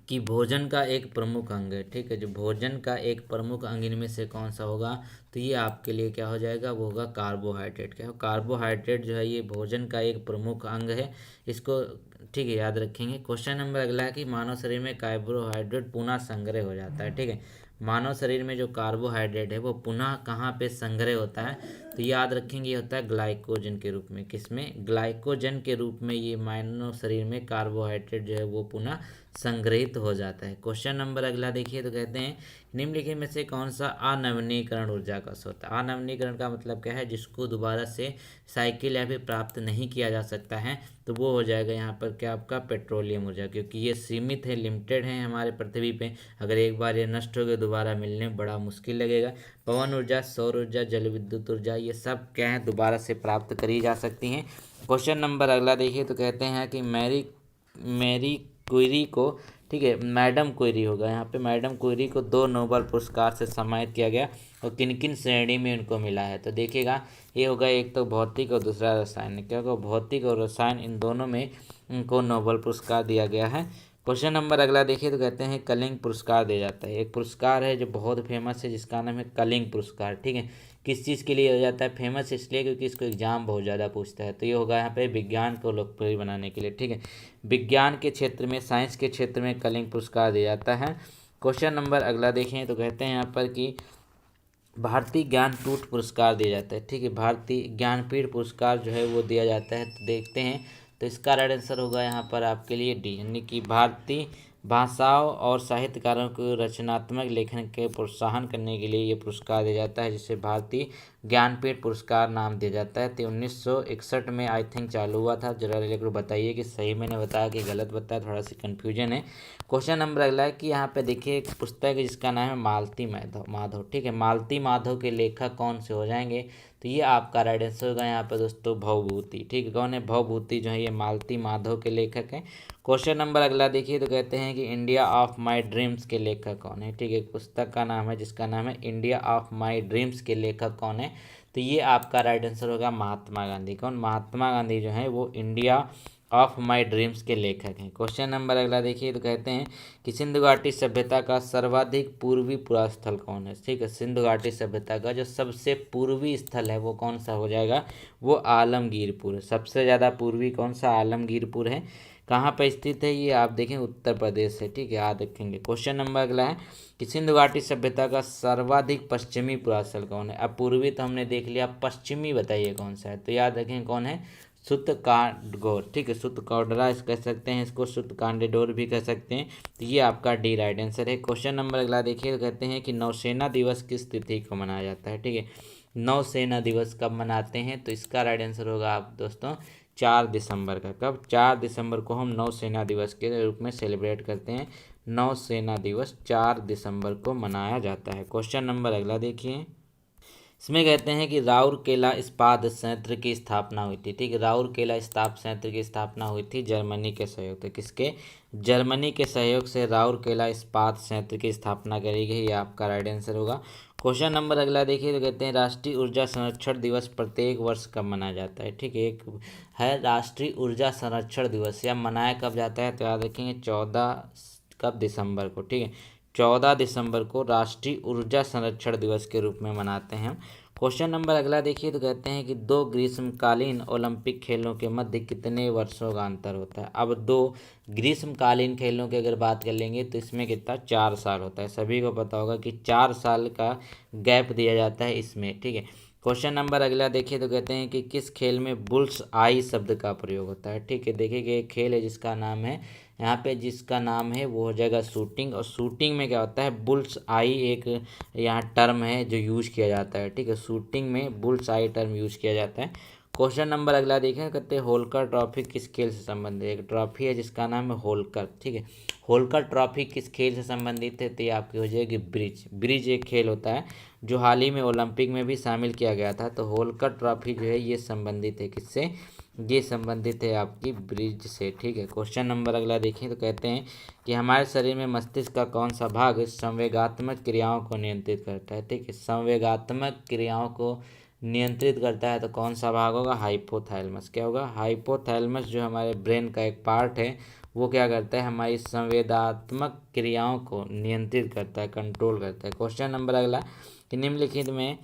कि भोजन का एक प्रमुख अंग है। ठीक है, जो भोजन का एक प्रमुख अंग इनमें से कौन सा होगा? तो ये आपके लिए क्या हो जाएगा? वो होगा कार्बोहाइड्रेट। क्या? कार्बोहाइड्रेट जो है ये भोजन का एक प्रमुख अंग है, इसको ठीक है याद रखेंगे। क्वेश्चन नंबर अगला है कि मानव शरीर में कार्बोहाइड्रेट पुनः संग्रह हो जाता है। ठीक है, मानव शरीर में जो कार्बोहाइड्रेट है वो पुनः कहाँ पे संग्रह होता है? तो याद रखेंगे ये होता है ग्लाइकोजन के रूप में। किसमें? ग्लाइकोजन के रूप में ये मानव शरीर में कार्बोहाइड्रेट जो है वो पुनः संग्रहित हो जाता है। क्वेश्चन नंबर अगला देखिए तो कहते हैं निम्नलिखित में से कौन सा अनवीनीकरण ऊर्जा का स्रोत है? अनवीनीकरण का मतलब क्या है? जिसको दोबारा से साइकिल या फिर प्राप्त नहीं किया जा सकता है, तो वो हो जाएगा यहाँ पर क्या आपका? पेट्रोलियम ऊर्जा। क्योंकि ये सीमित है, लिमिटेड है हमारे पृथ्वी पे। अगर एक बार ये नष्ट हो गए दोबारा मिलने बड़ा मुश्किल लगेगा। पवन ऊर्जा, सौर ऊर्जा, जल विद्युत ऊर्जा, ये सब क्या है? दोबारा से प्राप्त करी जा सकती हैं। क्वेश्चन नंबर अगला देखिए तो कहते हैं कि मैरी मैरी क्यूरी को, ठीक है मैडम क्यूरी होगा यहाँ पे, मैडम क्यूरी को 2 नोबेल पुरस्कार से सम्मानित किया गया और किन किन श्रेणी में उनको मिला है? तो देखिएगा ये होगा एक तो भौतिक और दूसरा रसायन। क्या होगा? भौतिक और रसायन, इन दोनों में उनको नोबेल पुरस्कार दिया गया है। क्वेश्चन नंबर अगला देखिए तो कहते हैं कलिंग पुरस्कार दिया जाता है। एक पुरस्कार है जो बहुत फेमस है जिसका नाम है कलिंग पुरस्कार। ठीक है, किस चीज़ के लिए हो जाता है फेमस? इसलिए क्योंकि इसको एग्जाम बहुत ज़्यादा पूछता है। तो ये होगा यहाँ पे विज्ञान को लोकप्रिय बनाने के लिए। ठीक है, विज्ञान के क्षेत्र में, साइंस के क्षेत्र में कलिंग पुरस्कार दिया जाता है। क्वेश्चन नंबर अगला देखें तो कहते हैं यहाँ पर कि भारतीय ज्ञानपीठ पुरस्कार दिया जाता है। ठीक है, भारतीय ज्ञानपीठ पुरस्कार जो है वो दिया जाता है। तो देखते हैं, तो इसका राइट आंसर होगा यहाँ पर आपके लिए डी, यानी कि भारतीय भाषाओं और साहित्यकारों को रचनात्मक लेखन के प्रोत्साहन करने के लिए ये पुरस्कार दिया जाता है, जिसे भारतीय ज्ञानपीठ पुरस्कार नाम दिया जाता है। तो 1961 में आई थिंक चालू हुआ था। जरा लेकर बताइए कि सही मैंने बताया कि गलत बताया, थोड़ा सा कन्फ्यूजन है। क्वेश्चन नंबर अगला है कि यहाँ पे देखिए एक पुस्तक है जिसका नाम है मालती माधव। ठीक है, मालती माधव के लेखक कौन से हो जाएंगे? तो ये आपका राइट आंसर होगा यहाँ पे दोस्तों भवभूति। ठीक है, कौन है? भवभूति जो है ये मालती माधव के लेखक हैं। क्वेश्चन नंबर अगला देखिए तो कहते हैं कि इंडिया ऑफ माई ड्रीम्स के लेखक कौन है? ठीक है, पुस्तक का नाम है जिसका नाम है इंडिया ऑफ माई ड्रीम्स के लेखक कौन है? तो ये आपका राइट आंसर होगा महात्मा गांधी। कौन? महात्मा गांधी जो है वो इंडिया ऑफ माई ड्रीम्स के लेखक हैं। क्वेश्चन नंबर अगला देखिए, तो कहते हैं कि सिंधु घाटी सभ्यता का सर्वाधिक पूर्वी पुरा स्थल कौन है। ठीक है, सिंधु घाटी सभ्यता का जो सबसे पूर्वी स्थल है वो कौन सा हो जाएगा, वो आलमगीरपुर। सबसे ज़्यादा पूर्वी कौन सा, आलमगीरपुर है। कहाँ पर स्थित है ये, आप देखें उत्तर प्रदेश है। ठीक है, याद रखेंगे। क्वेश्चन नंबर अगला है कि सिंधु घाटी सभ्यता का सर्वाधिक पश्चिमी पुरा स्थल कौन है। अब पूर्वी तो हमने देख लिया, पश्चिमी बताइए कौन सा है। तो याद रखें कौन है, सुत्तकांडगोर। ठीक है, सुत्तकांडरा कह सकते हैं इसको, सुत्तकांडेडोर भी कह सकते हैं। तो ये आपका डी राइट आंसर है। क्वेश्चन नंबर अगला देखिए, तो कहते हैं कि नौसेना दिवस किस तिथि को मनाया जाता है। ठीक है, नौसेना दिवस कब मनाते हैं, तो इसका राइट आंसर होगा आप दोस्तों 4 दिसंबर का। कब, 4 दिसंबर को हम नौसेना दिवस के रूप में सेलिब्रेट करते हैं। नौसेना दिवस 4 दिसंबर को मनाया जाता है। क्वेश्चन नंबर अगला देखिए, इसमें कहते हैं कि राउरकेला इस्पात संयंत्र की स्थापना हुई थी। ठीक है, राउरकेला इस्पात संयंत्र की स्थापना हुई थी जर्मनी के सहयोग से। किसके, जर्मनी के सहयोग से राउरकेला इस्पात संयंत्र की स्थापना करी गई। ये आपका राइट आंसर होगा। क्वेश्चन नंबर अगला देखिए, तो कहते हैं राष्ट्रीय ऊर्जा संरक्षण दिवस प्रत्येक वर्ष कब मनाया जाता है। ठीक है, एक है राष्ट्रीय ऊर्जा संरक्षण दिवस, या मनाया कब जाता है, तो याद रखेंगे 14 कब, दिसंबर को। ठीक है, 14 दिसंबर को राष्ट्रीय ऊर्जा संरक्षण दिवस के रूप में मनाते हैं। क्वेश्चन नंबर अगला देखिए, तो कहते हैं कि 2 ग्रीष्मकालीन ओलंपिक खेलों के मध्य कितने वर्षों का अंतर होता है। अब 2 ग्रीष्मकालीन खेलों की अगर बात कर लेंगे तो इसमें कितना, 4 साल होता है। सभी को पता होगा कि 4 साल का गैप दिया जाता है इसमें। ठीक है, क्वेश्चन नंबर अगला देखिए, तो कहते हैं कि किस खेल में बुल्स आई शब्द का प्रयोग होता है। ठीक है, देखिए कि एक खेल है जिसका नाम है, यहाँ पे जिसका नाम है वो हो जाएगा शूटिंग। और शूटिंग में क्या होता है, बुल्स आई एक यहाँ टर्म है जो यूज किया जाता है। ठीक है, शूटिंग में बुल्स आई टर्म यूज किया जाता है। क्वेश्चन नंबर अगला देखें, कहते हैं होलकर ट्रॉफी किस खेल से संबंधित है। एक ट्रॉफी है जिसका नाम है होलकर। ठीक है, होलकर ट्रॉफी किस खेल से संबंधित है, तो ये आपकी हो जाएगी ब्रिज। ब्रिज एक खेल होता है जो हाल ही में ओलंपिक में भी शामिल किया गया था। तो होलकर ट्रॉफी जो है ये संबंधित है किससे, ये संबंधित है आपकी ब्रिज से। ठीक है, क्वेश्चन नंबर अगला देखें, तो कहते हैं कि हमारे शरीर में मस्तिष्क का कौन सा भाग संवेगात्मक क्रियाओं को नियंत्रित करता है। ठीक है, संवेगात्मक क्रियाओं को नियंत्रित करता है तो कौन सा भाग होगा, हाइपोथैलेमस। क्या होगा, हाइपोथैलेमस जो हमारे ब्रेन का एक पार्ट है वो क्या करता है, हमारी संवेदात्मक क्रियाओं को नियंत्रित करता है, कंट्रोल करता है। क्वेश्चन नंबर अगला कि निम्नलिखित में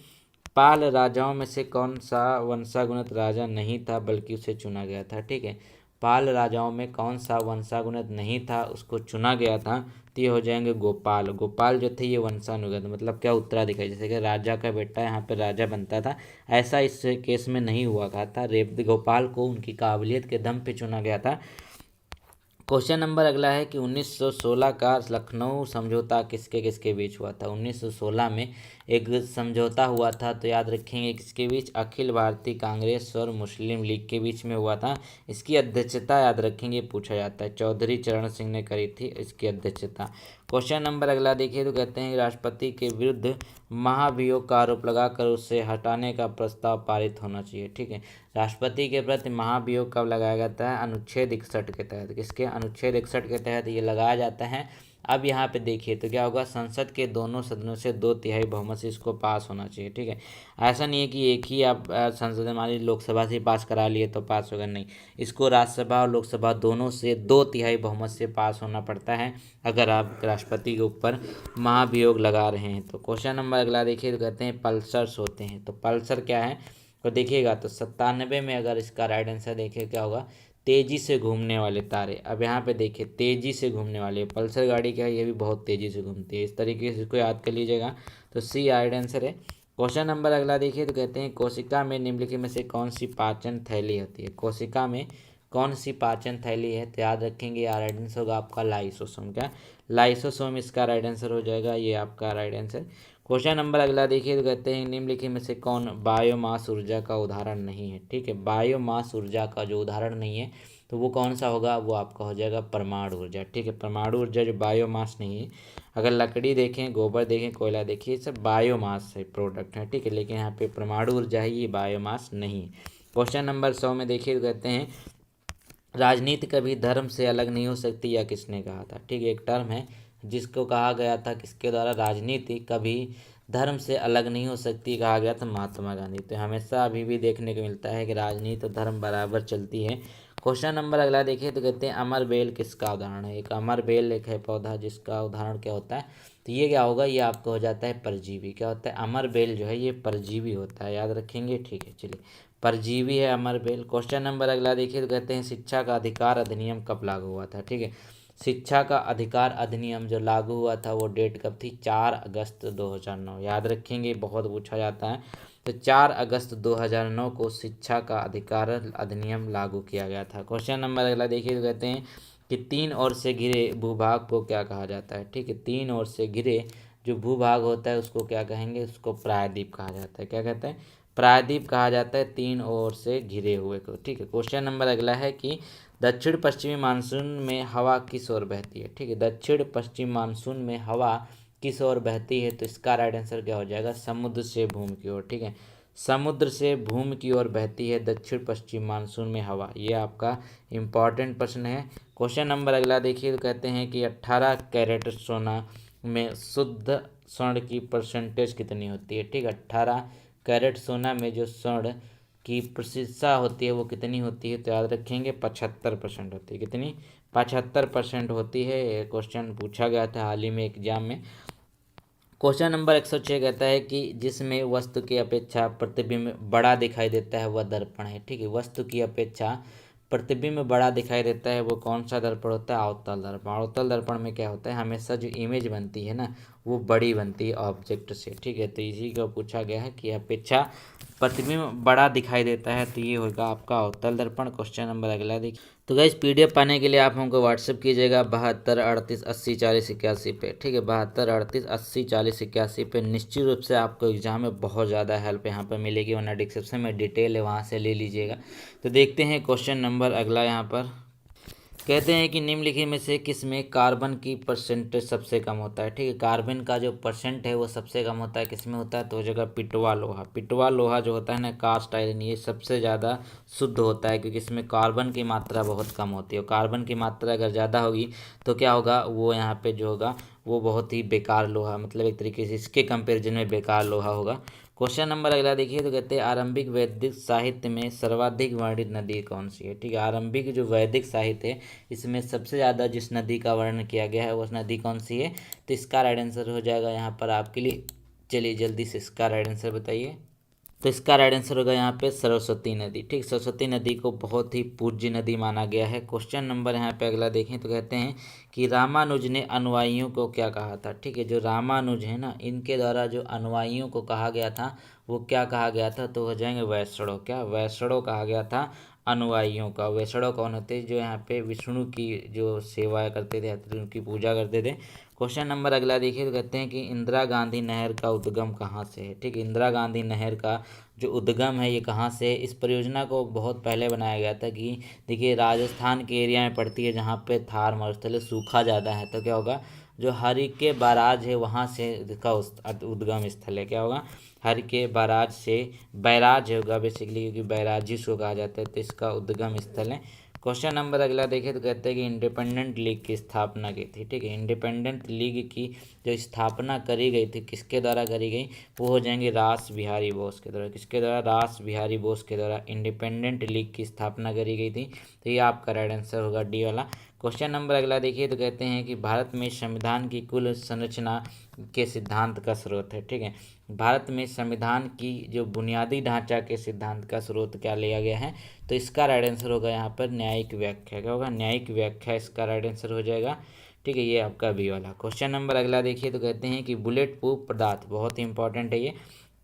पाल राजाओं में से कौन सा वंशागुणित राजा नहीं था बल्कि उसे चुना गया था। ठीक है, पाल राजाओं में कौन सा वंशागुणित नहीं था उसको चुना गया था, तो ये हो जाएंगे गोपाल। गोपाल जो थे ये वंशानुगत, मतलब क्या, उत्तराधिकारी। जैसे कि राजा का बेटा यहाँ पे राजा बनता था, ऐसा इस केस में नहीं हुआ था। रेप गोपाल को उनकी काबिलियत के दम पे चुना गया था। क्वेश्चन नंबर अगला है कि 1916 का लखनऊ समझौता किसके किसके बीच हुआ था। 1916 में एक समझौता हुआ था, तो याद रखेंगे किसके बीच, अखिल भारतीय कांग्रेस और मुस्लिम लीग के बीच में हुआ था। इसकी अध्यक्षता याद रखेंगे पूछा जाता है, चौधरी चरण सिंह ने करी थी इसकी अध्यक्षता। क्वेश्चन नंबर अगला देखिए, तो कहते हैं राष्ट्रपति के विरुद्ध महाभियोग का आरोप लगाकर उसे हटाने का प्रस्ताव पारित होना चाहिए। ठीक है, राष्ट्रपति के प्रति महाभियोग कब लगाया जाता है, अनुच्छेद 61 के तहत। किसके, अनुच्छेद 61 के तहत ये लगाया जाता है। अब यहाँ पे देखिए तो क्या होगा, संसद के दोनों सदनों से 2/3 बहुमत से इसको पास होना चाहिए। ठीक है, ऐसा नहीं है कि एक ही आप संसद हमारी लोकसभा से पास करा लिए तो पास होगा, नहीं, इसको राज्यसभा और लोकसभा दोनों से 2/3 बहुमत से पास होना पड़ता है अगर आप राष्ट्रपति के ऊपर महाभियोग लगा रहे हैं तो। क्वेश्चन नंबर अगला देखिए, तो कहते हैं पल्सर्स होते हैं, तो पल्सर क्या है, तो देखिएगा तो 97 में अगर इसका राइट आंसर देखिए क्या होगा, तेजी से घूमने वाले तारे। अब यहाँ पे देखिए तेजी से घूमने वाले, पल्सर गाड़ी क्या है, ये भी बहुत तेजी से घूमती है। इस तरीके से इसको याद कर लीजिएगा, तो सी राइट आंसर है। क्वेश्चन नंबर अगला देखिए, तो कहते हैं कोशिका में निम्नलिखित में से कौन सी पाचन थैली होती है। कोशिका में कौन सी पाचन थैली है, तो याद रखेंगे राइट आंसर होगा आपका लाइसोसोम। क्या, लाइसोसोम इसका राइट आंसर हो जाएगा, ये आपका राइट आंसर। क्वेश्चन नंबर अगला देखिए, तो कहते हैं निम्नलिखित में से कौन बायोमास ऊर्जा का उदाहरण नहीं है। ठीक है, बायोमास ऊर्जा का जो उदाहरण नहीं है तो वो कौन सा होगा, वो आपका हो जाएगा परमाणु ऊर्जा। ठीक है, परमाणु ऊर्जा जो बायोमास नहीं है, अगर लकड़ी देखें, गोबर देखें, कोयला देखिए, सब बायोमास है प्रोडक्ट है। ठीक है, लेकिन यहाँ पे परमाणु ऊर्जा है, ये बायोमास नहीं है। क्वेश्चन नंबर 100 में देखिए, तो कहते हैं राजनीति कभी धर्म से अलग नहीं हो सकती, या किसने कहा था। ठीक है, एक टर्म है जिसको कहा गया था किसके द्वारा, राजनीति कभी धर्म से अलग नहीं हो सकती, कहा गया था महात्मा गांधी। तो हमेशा अभी भी देखने को मिलता है कि राजनीति और धर्म बराबर चलती है। क्वेश्चन नंबर अगला देखिए तो कहते हैं अमर बेल किसका उदाहरण है। एक अमर बेल एक है पौधा जिसका उदाहरण क्या होता है, तो ये क्या होगा, ये आपको हो जाता है परजीवी। क्या होता है, अमर बेल जो है ये परजीवी होता है, याद रखेंगे। ठीक है, चलिए परजीवी है अमर बेल। क्वेश्चन नंबर अगला देखिए तो कहते हैं शिक्षा का अधिकार अधिनियम कब लागू हुआ था। ठीक है, शिक्षा का अधिकार अधिनियम जो लागू हुआ था वो डेट कब थी, 4 अगस्त 2009, याद रखेंगे, बहुत पूछा जाता है। तो 4 अगस्त 2009 को शिक्षा का अधिकार अधिनियम लागू किया गया था। क्वेश्चन नंबर अगला देखिए तो कहते हैं कि 3 ओर से घिरे भूभाग को क्या कहा जाता है। ठीक है, 3 ओर से घिरे जो भूभाग होता है उसको क्या कहेंगे, उसको प्रायद्वीप कहा जाता है। क्या कहते हैं, प्रायद्वीप कहा जाता है 3 ओर से घिरे हुए को। ठीक है, क्वेश्चन नंबर अगला है कि दक्षिण पश्चिमी मानसून में हवा किस ओर बहती है। ठीक है, दक्षिण पश्चिम मानसून में हवा किस ओर बहती है, तो इसका राइट आंसर क्या हो जाएगा, समुद्र से भूमि की ओर। ठीक है, समुद्र से भूमि की ओर बहती है दक्षिण पश्चिम मानसून में हवा, ये आपका इम्पॉर्टेंट प्रश्न है। क्वेश्चन नंबर अगला देखिए तो कहते हैं कि 18 कैरेट सोना में शुद्ध स्वर्ण की परसेंटेज कितनी होती है। ठीक है, 18 कैरेट सोना में जो स्वर्ण की प्रतिशतता होती है वो कितनी होती है, तो याद रखेंगे 75% होती है। कितनी, 75% होती है। ये क्वेश्चन पूछा गया था हाल ही में एग्जाम में। क्वेश्चन नंबर 106 कहता है कि जिसमें वस्तु की अपेक्षा प्रतिबिंब बड़ा दिखाई देता है वह दर्पण है। ठीक है, वस्तु की अपेक्षा प्रतिबिंब बड़ा दिखाई देता है वो कौन सा दर्पण होता है, अवतल दर्पण। अवतल दर्पण में क्या होता है, हमेशा जो इमेज बनती है ना वो बड़ी बनती है ऑब्जेक्ट से। ठीक है, तो इसी को पूछा गया है कि अपेक्षा प्रतिबिंब बड़ा दिखाई देता है, तो ये होगा आपका अवतल दर्पण। क्वेश्चन नंबर अगला देखिए। तो गाइस PDF पाने के लिए आप हमको व्हाट्सअप कीजिएगा 72 38 80 40 81 पे। ठीक है, 72 38 80 40 81 पे। निश्चित रूप से आपको एग्जाम में बहुत ज़्यादा हेल्प यहाँ पर मिलेगी, वरना डिस्क्रिप्शन में डिटेल है वहाँ से ले लीजिएगा। तो देखते हैं क्वेश्चन नंबर अगला। यहाँ पर कहते हैं कि निम्नलिखित में से किस में कार्बन की परसेंटेज सबसे कम होता है। ठीक है, कार्बन का जो परसेंट है वो सबसे कम होता है, किस में होता है, तो हो जाएगा पिटवा लोहा। पिटवा लोहा जो होता है ना, कास्ट आयरन, ये सबसे ज़्यादा शुद्ध होता है क्योंकि इसमें कार्बन की मात्रा बहुत कम होती है। और कार्बन की मात्रा अगर ज़्यादा होगी तो क्या होगा, वो यहाँ पे जो होगा वो बहुत ही बेकार लोहा, मतलब एक तरीके से इसके कंपेरिजन में बेकार लोहा होगा। क्वेश्चन नंबर अगला देखिए तो कहते हैं आरंभिक वैदिक साहित्य में सर्वाधिक वर्णित नदी कौन सी है। ठीक है, आरंभिक जो वैदिक साहित्य है इसमें सबसे ज़्यादा जिस नदी का वर्णन किया गया है वो नदी कौन सी है, तो इसका राइट आंसर हो जाएगा यहाँ पर आपके लिए। चलिए जल्दी से इसका राइट आंसर बताइए। तो इसका राइट आंसर होगा यहाँ पे सरस्वती नदी। ठीक, सरस्वती नदी को बहुत ही पूज्य नदी माना गया है। क्वेश्चन नंबर यहाँ पे अगला देखें तो कहते हैं कि रामानुज ने अनुयायियों को क्या कहा था। ठीक है, जो रामानुज है ना, इनके द्वारा जो अनुयायियों को कहा गया था वो क्या कहा गया था, तो हो जाएंगे वैष्णव। क्या, वैष्णव कहा गया था अनुयायियों का। वैष्णव कौन होते, जो यहाँ पे विष्णु की जो सेवा करते थे, उनकी पूजा करते थे। क्वेश्चन नंबर अगला देखिए तो कहते हैं कि इंदिरा गांधी नहर का उद्गम कहाँ से है। ठीक है, इंदिरा गांधी नहर का जो उद्गम है ये कहाँ से है। इस परियोजना को बहुत पहले बनाया गया था कि देखिए राजस्थान के एरिया में पड़ती है जहाँ पे थार मरुस्थल सूखा ज़्यादा है, तो क्या होगा, जो हरिके बैराज है वहाँ से इसका उद्गम स्थल है। क्या होगा, हरिके बैराज से, बैराज होगा बेसिकली क्योंकि बैराजी इसको कहा जाता है, तो इसका उद्गम स्थल है। क्वेश्चन नंबर अगला देखें तो कहते हैं कि इंडिपेंडेंट लीग की स्थापना की थी। ठीक है, इंडिपेंडेंट लीग की जो स्थापना करी गई थी किसके द्वारा करी गई, वो हो जाएंगे रास बिहारी बोस के द्वारा। किसके द्वारा, रास बिहारी बोस के द्वारा इंडिपेंडेंट लीग की स्थापना करी गई थी। तो ये आपका राइट आंसर होगा डी वाला। क्वेश्चन नंबर अगला देखिए तो कहते हैं कि भारत में संविधान की कुल संरचना के सिद्धांत का स्रोत है। ठीक है, भारत में संविधान की जो बुनियादी ढांचा के सिद्धांत का स्रोत क्या लिया गया है, तो इसका राइट आंसर होगा यहाँ पर न्यायिक व्याख्या। क्या होगा, न्यायिक व्याख्या इसका राइट आंसर हो जाएगा। ठीक है, ये आपका बी वाला। क्वेश्चन नंबर अगला देखिए तो कहते हैं कि बुलेट प्रूफ पदार्थ, बहुत ही इंपॉर्टेंट है ये।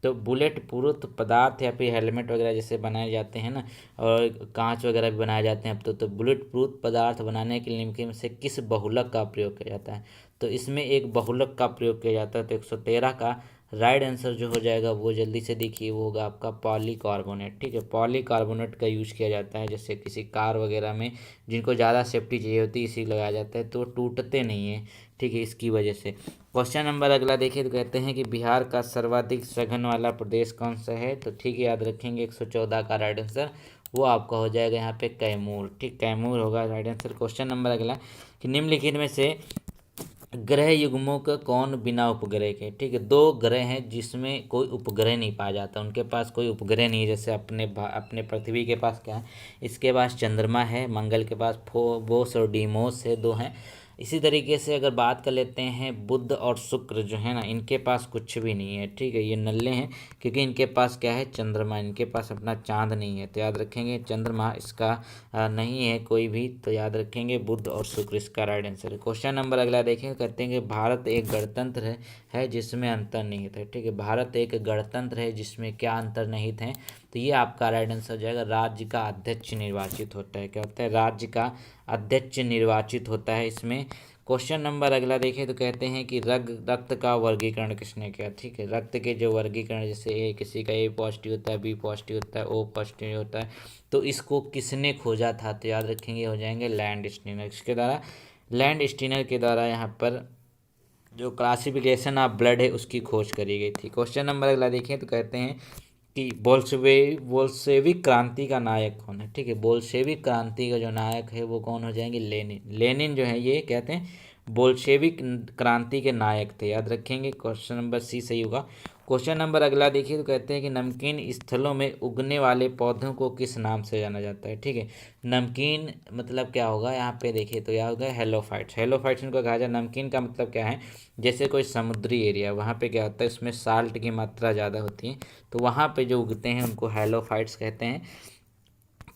तो बुलेट प्रूफ पदार्थ या फिर हेलमेट वगैरह जैसे बनाए जाते हैं ना, और कांच वगैरह भी बनाए जाते हैं अब तो बुलेट प्रूफ पदार्थ बनाने के लिए निम्नलिखित में से किस बहुलक का प्रयोग किया जाता है, तो इसमें एक बहुलक का प्रयोग किया जाता है। तो 113 का राइट आंसर जो हो जाएगा वो जल्दी से देखिए वो होगा आपका पॉलीकार्बोनेट। ठीक है, पॉलीकार्बोनेट का यूज किया जाता है, जैसे किसी कार वगैरह में जिनको ज़्यादा सेफ्टी चाहिए होती है इसी लगाया जाता है, तो टूटते नहीं है। ठीक है, इसकी वजह से। क्वेश्चन नंबर अगला देखिए तो कहते हैं कि बिहार का सर्वाधिक सघन वाला प्रदेश कौन सा है, तो ठीक है याद रखेंगे 114 का राइट आंसर वो आपका हो जाएगा यहाँ पे कैमूर। ठीक, कैमूर होगा राइट आंसर। क्वेश्चन नंबर अगला कि निम्नलिखित में से ग्रह युग्मों का कौन बिना उपग्रह के, ठीक है। दो ग्रह हैं जिसमें कोई उपग्रह नहीं पाया जाता, उनके पास कोई उपग्रह नहीं है। जैसे अपने पृथ्वी के पास क्या है, इसके पास चंद्रमा है, मंगल के पास फोबोस और डीमोस है, दो हैं। इसी तरीके से अगर बात कर लेते हैं बुध और शुक्र जो है ना, इनके पास कुछ भी नहीं है, ठीक है। ये नल्ले हैं क्योंकि इनके पास क्या है, चंद्रमा, इनके पास अपना चांद नहीं है। तो याद रखेंगे चंद्रमा इसका नहीं है कोई भी, तो याद रखेंगे बुध और शुक्र इसका राइट आंसर है। क्वेश्चन नंबर अगला देखें, कहते हैं कि भारत एक गणतंत्र है जिसमें अंतर्निहित है, ठीक है। भारत एक गणतंत्र है जिसमें क्या अंतर्निहित है, तो ये आपका राइट आंसर हो जाएगा, राज्य का अध्यक्ष निर्वाचित होता है। क्या होता है, राज्य का अध्यक्ष निर्वाचित होता है इसमें। क्वेश्चन नंबर अगला देखें तो कहते हैं कि रक्त का वर्गीकरण किसने किया, ठीक है। रक्त के जो वर्गीकरण, जैसे ए किसी का ए पॉजिटिव होता है, बी पॉजिटिव होता है, ओ पॉजिटिव होता है, तो इसको किसने खोजा था, तो याद रखेंगे हो जाएंगे लैंड स्टीनर। इसके द्वारा, लैंड स्टीनर के द्वारा यहाँ पर जो क्लासिफिकेशन ऑफ ब्लड है उसकी खोज करी गई थी। क्वेश्चन नंबर अगला देखें तो कहते हैं कि बोल्शेविक क्रांति का नायक कौन है, ठीक है। बोल्शेविक क्रांति का जो नायक है वो कौन हो जाएंगे, लेनिन। लेनिन जो है ये कहते हैं बोल्शेविक क्रांति के नायक थे, याद रखेंगे। क्वेश्चन नंबर सी सही होगा। क्वेश्चन नंबर अगला देखिए तो कहते हैं कि नमकीन स्थलों में उगने वाले पौधों को किस नाम से जाना जाता है, ठीक है। नमकीन मतलब क्या होगा, यहाँ पे देखिए तो यह होगा हेलोफाइट्स। हेलोफाइट्स इनको कहा जाए। नमकीन का मतलब क्या है, जैसे कोई समुद्री एरिया, वहाँ पे क्या होता है, उसमें साल्ट की मात्रा ज़्यादा होती है, तो वहाँ पे जो उगते हैं उनको हेलोफाइट्स कहते हैं।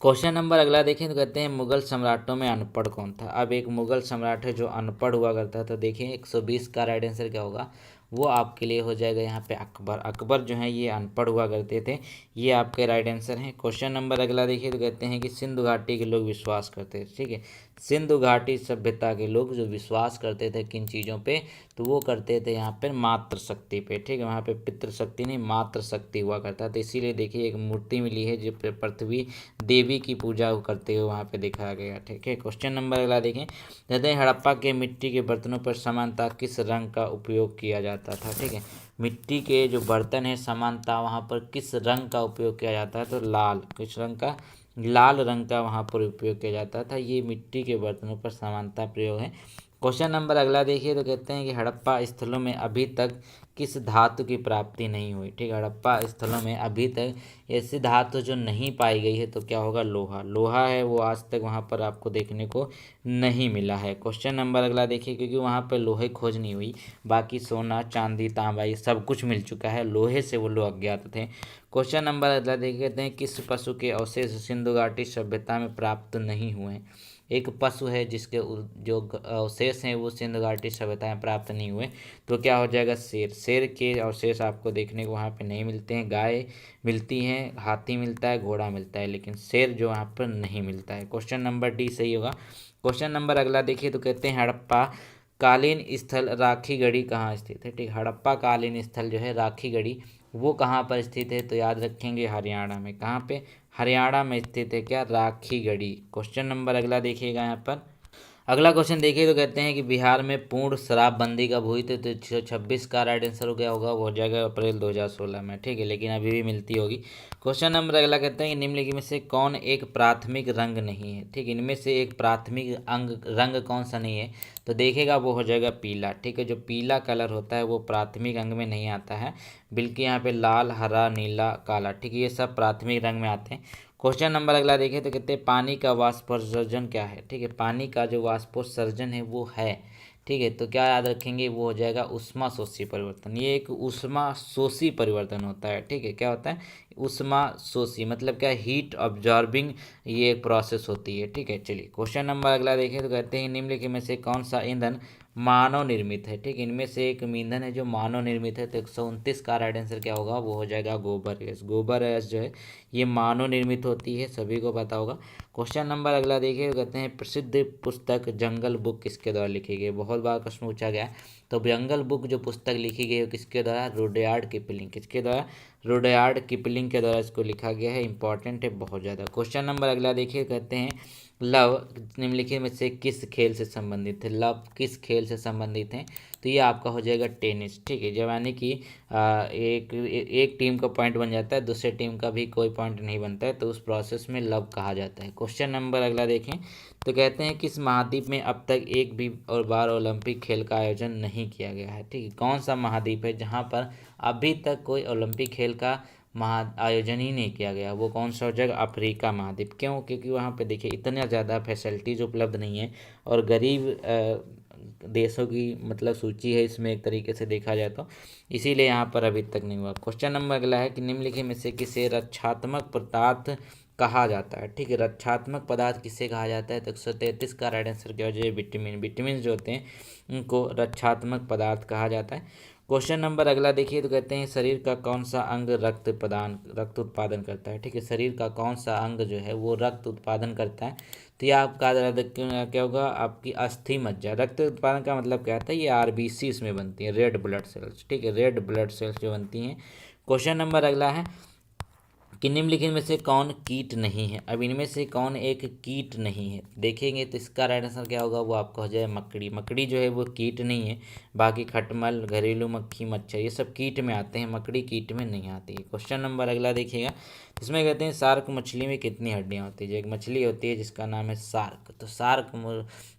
क्वेश्चन नंबर अगला देखें तो कहते हैं मुगल सम्राटों में अनपढ़ कौन था। अब एक मुगल सम्राट है जो अनपढ़ हुआ करता है, तो देखिए 120 का राइट आंसर क्या होगा, वो आपके लिए हो जाएगा यहाँ पे अकबर। अकबर जो है ये अनपढ़ हुआ करते थे, ये आपके राइट आंसर हैं। क्वेश्चन नंबर अगला देखिए तो कहते हैं कि सिंधु घाटी के लोग विश्वास करते थे, ठीक है। सिंधु घाटी सभ्यता के लोग जो विश्वास करते थे किन चीज़ों पे, तो वो करते थे यहाँ पर मातृ शक्ति पे, ठीक है। वहाँ पे पितृ शक्ति नहीं, मातृ शक्ति हुआ करता था। इसीलिए देखिए एक मूर्ति मिली है जो पृथ्वी देवी की पूजा करते हुए वहाँ पे दिखाया गया, ठीक है। क्वेश्चन नंबर अगला देखें, कहते हैं हड़प्पा के मिट्टी के बर्तनों पर समानता किस रंग का उपयोग किया जाता था, ठीक है। मिट्टी के जो बर्तन है समानता वहाँ पर किस रंग का उपयोग किया जाता है, तो लाल, किस रंग का, लाल रंग का वहाँ पर उपयोग किया जाता था। ये मिट्टी के बर्तनों पर समानता प्रयोग है। क्वेश्चन नंबर अगला देखिए तो कहते हैं कि हड़प्पा स्थलों में अभी तक किस धातु की प्राप्ति नहीं हुई, ठीक है। हड़प्पा स्थलों में अभी तक ऐसी धातु जो नहीं पाई गई है, तो क्या होगा, लोहा। लोहा है वो आज तक वहाँ पर आपको देखने को नहीं मिला है। क्वेश्चन नंबर अगला देखिए, क्योंकि वहाँ पर लोहे खोज नहीं हुई, बाकी सोना चांदी तांबा ये सब कुछ मिल चुका है, लोहे से वो लोग अज्ञात थे। क्वेश्चन नंबर अगला देखिए, कहते हैं किस पशु के अवशेष सिंधु घाटी सभ्यता में प्राप्त नहीं हुए हैं। एक पशु है जिसके जो अवशेष हैं वो सिंधु घाटी सभ्यता में प्राप्त नहीं हुए, तो क्या हो जाएगा, शेर। शेर के अवशेष आपको देखने को वहाँ पे नहीं मिलते हैं। गाय मिलती हैं, हाथी मिलता है, घोड़ा मिलता है, लेकिन शेर जो वहाँ पर नहीं मिलता है। क्वेश्चन नंबर डी सही होगा। क्वेश्चन नंबर अगला देखिए तो कहते हैं हड़प्पा कालीन स्थल राखीगढ़ी कहाँ स्थित है, ठीक। हड़प्पा कालीन स्थल जो है राखीगढ़ी वो कहाँ पर स्थित है, तो याद रखेंगे हरियाणा में। कहाँ पे, हरियाणा में स्थित है क्या, राखीगढ़ी। क्वेश्चन नंबर अगला देखिएगा यहाँ पर। अगला क्वेश्चन देखिए तो कहते हैं कि बिहार में पूर्ण शराबबंदी कब हुई थी, तो 26 का राइट आंसर हो गया होगा, वो हो जाएगा अप्रैल 2016 में, ठीक है, लेकिन अभी भी मिलती होगी। क्वेश्चन नंबर अगला कहते हैं कि निम्नलिखित में से कौन एक प्राथमिक रंग नहीं है, ठीक। इनमें से एक प्राथमिक रंग कौन सा नहीं है, तो देखेगा वो हो जाएगा पीला, ठीक है। जो पीला कलर होता है वो प्राथमिक अंग में नहीं आता है, बल्कि यहाँ पे लाल, हरा, नीला, काला, ठीक है, ये सब प्राथमिक रंग में आते हैं। क्वेश्चन नंबर अगला देखें तो कहते हैं पानी का वाष्पोत्सर्जन क्या है, ठीक है। पानी का जो वाष्पोत्सर्जन है वो है, ठीक है, तो क्या याद रखेंगे, वो हो जाएगा उष्मा शोषी परिवर्तन। ये एक उष्मा शोषी परिवर्तन होता है, ठीक है। क्या होता है, उष्मा शोषी मतलब क्या, हीट ऑब्जॉर्बिंग ये एक प्रोसेस होती है, ठीक है। चलिए क्वेश्चन नंबर अगला देखें तो कहते हैं निम्नलिखित में से कौन सा ईंधन मानव निर्मित है, ठीक। इनमें से एक ईंधन है जो मानव निर्मित है, तो 129 का राइट आंसर क्या होगा, वो हो जाएगा गोबर गैस। गोबर गैस जो है ये मानव निर्मित होती है, सभी को पता होगा। क्वेश्चन नंबर अगला देखिए, कहते हैं प्रसिद्ध पुस्तक जंगल बुक किसके द्वारा लिखी गई। बहुत बार प्रश्न पूछा गया, तो जंगल बुक जो पुस्तक लिखी गई है किसके द्वारा, रुडयार्ड किपलिंग। किसके द्वारा, रुडयार्ड किपलिंग के द्वारा इसको लिखा गया है। इंपॉर्टेंट है बहुत ज़्यादा। क्वेश्चन नंबर अगला देखिए, कहते हैं लव निम्नलिखित में से किस खेल से संबंधित है? लव किस खेल से संबंधित है? तो ये आपका हो जाएगा टेनिस। ठीक है, जब यानी कि एक टीम का पॉइंट बन जाता है, दूसरे टीम का भी कोई पॉइंट नहीं बनता है, तो उस प्रोसेस में लव कहा जाता है। क्वेश्चन नंबर अगला देखें, तो कहते हैं किस महाद्वीप में अब तक एक भी और बार ओलंपिक खेल का आयोजन नहीं किया गया है? ठीक है, कौन सा महाद्वीप है जहाँ पर अभी तक कोई ओलंपिक खेल का आयोजन ही नहीं किया गया? वो कौन सा हो जाएगा? अफ्रीका महाद्वीप। क्यों? क्योंकि वहाँ पे देखिए इतना ज़्यादा फैसिलिटीज उपलब्ध नहीं है, और गरीब देशों की मतलब सूची है इसमें एक तरीके से देखा जाए तो, इसीलिए यहाँ पर अभी तक नहीं हुआ। क्वेश्चन नंबर अगला है कि निम्नलिखित में से किसे रक्षात्मक पदार्थ कहा जाता है? ठीक है, रक्षात्मक पदार्थ किसे कहा जाता है? तो 133 का राइट आंसर क्या हो जाएगा? विटामिन। विटामिन जो होते हैं उनको रक्षात्मक पदार्थ कहा जाता है। क्वेश्चन नंबर अगला देखिए, तो कहते हैं शरीर का कौन सा अंग रक्त उत्पादन करता है? ठीक है, शरीर का कौन सा अंग जो है वो रक्त उत्पादन करता है? तो ये आपका क्या होगा? आपकी अस्थि मज्जा। रक्त उत्पादन का मतलब क्या होता है? ये आरबीसी इसमें बनती है, रेड ब्लड सेल्स। ठीक है, रेड ब्लड सेल्स जो बनती हैं। क्वेश्चन नंबर अगला है कि निम्नलिखित में से कौन कीट नहीं है? अब इनमें से कौन एक कीट नहीं है? देखेंगे तो इसका राइट आंसर क्या होगा? वो आपका हो जाए मकड़ी। मकड़ी जो है वो कीट नहीं है। बाकी खटमल, घरेलू मक्खी, मच्छर, ये सब कीट में आते हैं, मकड़ी कीट में नहीं आती है। क्वेश्चन नंबर अगला देखिएगा, इसमें कहते हैं शार्क मछली में कितनी हड्डियाँ होती है? जो एक मछली होती है जिसका नाम है शार्क, तो शार्क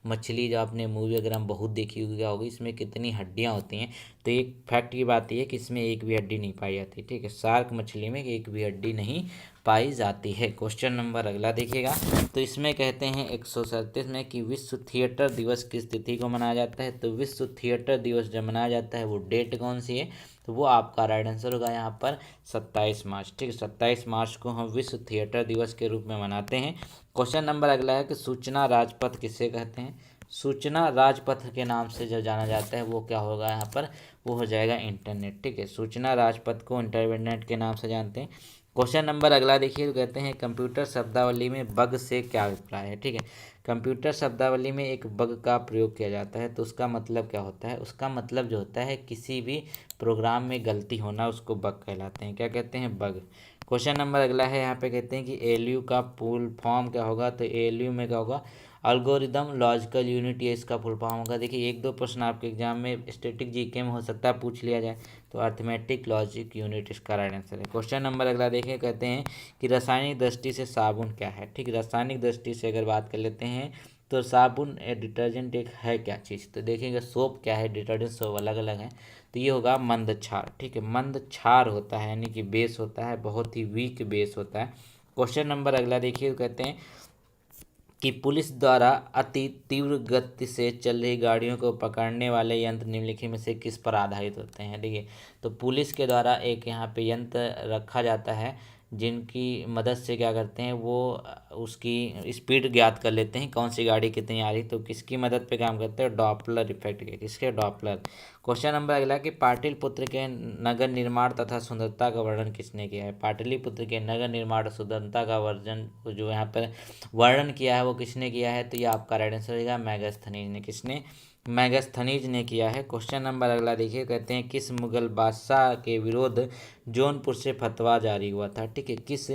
मछली जो आपने मूवी वगैरह में बहुत देखी होगी, इसमें कितनी हड्डियाँ होती हैं? तो एक फैक्ट की बात यह है कि इसमें एक भी हड्डी नहीं पाई जाती। ठीक है, शार्क मछली में एक भी हड्डी नहीं पाई जाती है। क्वेश्चन नंबर अगला देखिएगा, तो इसमें कहते हैं 137 में कि विश्व थिएटर दिवस किस तिथि को मनाया जाता है? तो विश्व थिएटर दिवस जब मनाया जाता है वो डेट कौन सी है? तो वो आपका राइट आंसर होगा यहाँ पर 27 मार्च। ठीक है, 27 मार्च को हम विश्व थिएटर दिवस के रूप में मनाते हैं। क्वेश्चन नंबर अगला है कि सूचना राजपथ किसे कहते हैं? सूचना राजपथ के नाम से जो जाना जाता है वो क्या होगा यहाँ पर? वो हो जाएगा इंटरनेट। ठीक है, सूचना राजपथ को इंटरनेट के नाम से जानते हैं। क्वेश्चन नंबर अगला देखिए, तो कहते हैं कंप्यूटर शब्दावली में बग से क्या अभिप्राय है? ठीक है, कंप्यूटर शब्दावली में एक बग का प्रयोग किया जाता है, तो उसका मतलब क्या होता है? उसका मतलब जो होता है किसी भी प्रोग्राम में गलती होना, उसको बग कहलाते हैं। क्या कहते हैं? बग। क्वेश्चन नंबर अगला है, यहाँ पे कहते हैं कि एलयू का फुल फॉर्म क्या होगा? तो एलयू में क्या होगा? अल्गोरिदम लॉजिकल यूनिट, ये इसका फुल फॉर्म होगा। देखिए एक दो प्रश्न आपके एग्जाम में स्टैटिक जीके में हो सकता है पूछ लिया जाए, तो अर्थमेटिक लॉजिक यूनिट इसका राइट आंसर है। क्वेश्चन नंबर अगला देखें, कहते हैं कि रासायनिक दृष्टि से साबुन क्या है? ठीक है, रासायनिक दृष्टि से अगर बात कर लेते हैं तो साबुन डिटर्जेंट एक है क्या चीज़? तो देखेंगे सोप क्या है, डिटर्जेंट सोप अलग अलग है। तो ये होगा मंद क्षार। ठीक है, मंद क्षार होता है, यानी कि बेस होता है, बहुत ही वीक बेस होता है। क्वेश्चन नंबर अगला देखिए, कहते हैं कि पुलिस द्वारा अति तीव्र गति से चल रही गाड़ियों को पकड़ने वाले यंत्र निम्नलिखित में से किस पर आधारित होते हैं? देखिए, तो पुलिस के द्वारा एक यहाँ पे यंत्र रखा जाता है जिनकी मदद से क्या करते हैं वो उसकी स्पीड ज्ञात कर लेते हैं, कौन सी गाड़ी कितनी आ रही। तो किसकी मदद पे काम करते हैं? डॉपलर इफेक्ट के। किसके? डॉपलर। क्वेश्चन नंबर अगला कि पाटलिपुत्र के नगर निर्माण तथा सुंदरता का वर्णन किसने किया है? पाटलिपुत्र के नगर निर्माण सुंदरता का वर्णन जो यहाँ पर वर्णन किया है वो किसने किया है? तो ये आपका राइट आंसर होगा मेगास्थनीज ने। किसने? मेगास्थनीज ने किया है। क्वेश्चन नंबर अगला देखिए, कहते हैं किस मुगल बादशाह के विरोध जौनपुर से फतवा जारी हुआ था? ठीक है, किस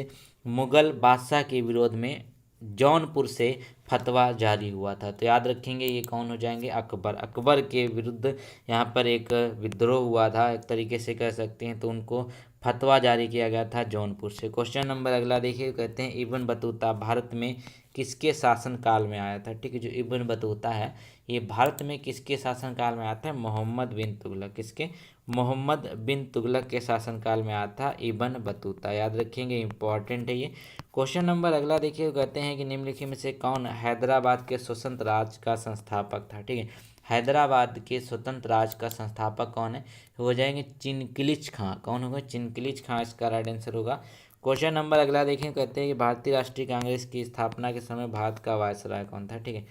मुगल बादशाह के विरोध में जौनपुर से फतवा जारी हुआ था? तो याद रखेंगे ये कौन हो जाएंगे? अकबर। अकबर के विरुद्ध यहाँ पर एक विद्रोह हुआ था, एक तरीके से कह सकते हैं, तो उनको फतवा जारी किया गया था जौनपुर से। क्वेश्चन नंबर अगला देखिए, कहते हैं इब्न बतूता भारत में किसके शासन काल में आया था? ठीक है, जो इब्न बतूता है ये भारत में किसके शासन काल में आया था? मोहम्मद बिन तुगलक। किसके? मोहम्मद बिन तुगलक के शासनकाल में आया था इब्न बतूता। याद रखेंगे, इंपॉर्टेंट है ये। क्वेश्चन नंबर अगला देखिए, कहते हैं कि निम्नलिखित में से कौन हैदराबाद के स्वतंत्र राज्य का संस्थापक था? ठीक है, हैदराबाद के स्वतंत्र राज्य का संस्थापक कौन है? हो जाएंगे चिनकिलिच खां। कौन होगा? चिनकिलिच खां इसका राइट आंसर होगा। क्वेश्चन नंबर अगला देखें, कहते हैं कि भारतीय राष्ट्रीय कांग्रेस की स्थापना के समय भारत का वायसराय कौन था? ठीक है,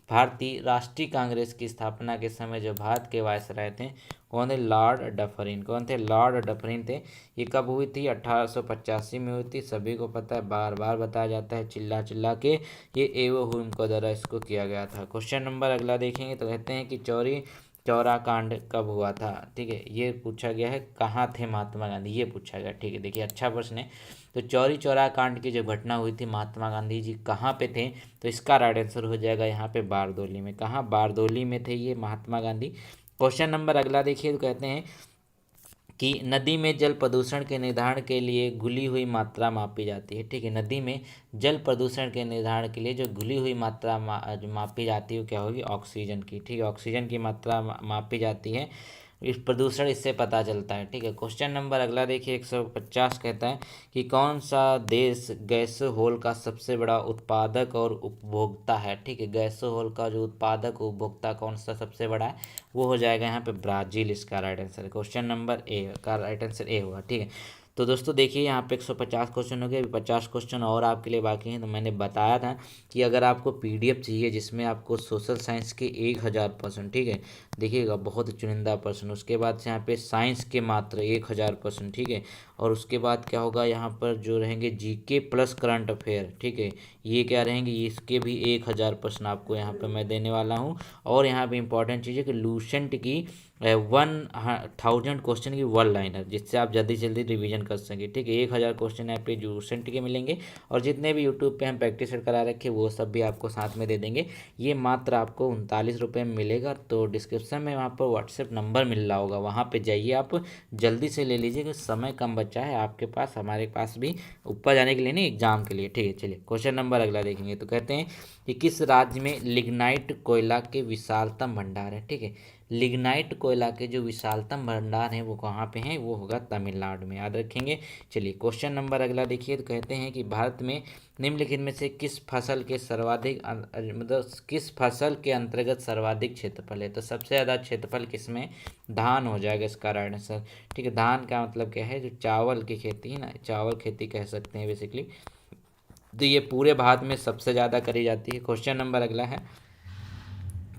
भारतीय राष्ट्रीय कांग्रेस की स्थापना के समय जो भारत के वायसराय थे कौन थे? Lord Dufferin. कौन थे? लॉर्ड डफरिन थे। ये कब हुई थी? 1885 में हुई थी। सभी को पता है, बार बार बताया जाता है चिल्ला चिल्ला के, ये एवो हुम को द्वारा इसको किया गया था। क्वेश्चन नंबर अगला देखेंगे, तो कहते हैं कि चौरी चौरा कांड कब हुआ था, ठीक है। ये पूछा गया है कहाँ थे महात्मा गांधी, ये पूछा गया, ठीक है। देखिए अच्छा प्रश्न है। तो चौरी चौरा कांड की जो घटना हुई थी, महात्मा गांधी जी कहाँ पे थे, तो इसका राइट आंसर हो जाएगा यहाँ पे बारदोली में। कहाँ, बारदोली में थे ये महात्मा गांधी। क्वेश्चन नंबर अगला देखिए, तो कहते हैं कि नदी में जल प्रदूषण के निर्धारण के लिए घुली हुई मात्रा मापी जाती है, ठीक है। नदी में जल प्रदूषण के निर्धारण के लिए जो घुली हुई मात्रा जो मापी जाती है वो क्या होगी, ऑक्सीजन की, ठीक है। ऑक्सीजन की मात्रा मापी जाती है, इस प्रदूषण इससे पता चलता है, ठीक है। क्वेश्चन नंबर अगला देखिए 150 कहता है कि कौन सा देश गैसोहोल का सबसे बड़ा उत्पादक और उपभोक्ता है, ठीक है। गैसोहोल का जो उत्पादक उपभोक्ता कौन सा सबसे बड़ा है, वो हो जाएगा यहाँ पे ब्राज़ील, इसका राइट आंसर है। क्वेश्चन नंबर ए का राइट आंसर ए होगा, ठीक है। तो दोस्तों देखिए यहाँ पे 150 क्वेश्चन हो गए, अभी 50 क्वेश्चन और आपके लिए बाकी हैं। तो मैंने बताया था कि अगर आपको पीडीएफ चाहिए जिसमें आपको सोशल साइंस के 1000%, ठीक है, देखिएगा बहुत चुनिंदा प्रश्न, उसके बाद से यहाँ पे साइंस के मात्र 1000%, ठीक है। और उसके बाद क्या होगा, यहाँ पर जो रहेंगे जीके प्लस करंट अफेयर, ठीक है, ये क्या रहेंगे, इसके भी 1000 प्रश्न आपको यहाँ पे मैं देने वाला हूँ। और यहाँ पे इंपॉर्टेंट चीज़ है कि लूसेंट की 1000 क्वेश्चन की वन लाइनर, जिससे आप जल्दी से जल्दी रिवीजन कर सकें, ठीक है। 1000 क्वेश्चन यहाँ पे लूसेंट के मिलेंगे, और जितने भी यूट्यूब पे हम प्रैक्टिस करा रखे वो सब भी आपको साथ में दे देंगे। ये मात्र आपको 39 रुपये में मिलेगा। तो डिस्क्रिप्शन में वहाँ पर व्हाट्सएप नंबर मिल रहा होगा, वहाँ पे जाइए, आप जल्दी से ले लीजिए, क्योंकि समय कम बचा है आपके पास, हमारे पास भी, ऊपर जाने के लिए नहीं, एग्जाम के लिए, ठीक है। चलिए क्वेश्चन नंबर अगला देखेंगे। तो कहते हैं कि किस राज्य में लिग्नाइट कोयला के विशालतम भंडार है, ठीक है। लिग्नाइट कोयला के जो विशालतम भंडार हैं वो कहाँ पे हैं, वो होगा तमिलनाडु में, याद रखेंगे। चलिए क्वेश्चन नंबर अगला देखिए। तो कहते हैं कि भारत में निम्नलिखित में से किस फसल के सर्वाधिक मतलब किस फसल के अंतर्गत सर्वाधिक क्षेत्रफल है, तो सबसे ज़्यादा क्षेत्रफल किसमें, धान हो जाएगा इसका राइट आंसर, ठीक है। धान का मतलब क्या है, जो चावल की खेती है ना, चावल खेती कह सकते हैं बेसिकली। तो ये पूरे भारत में सबसे ज़्यादा करी जाती है। क्वेश्चन नंबर अगला है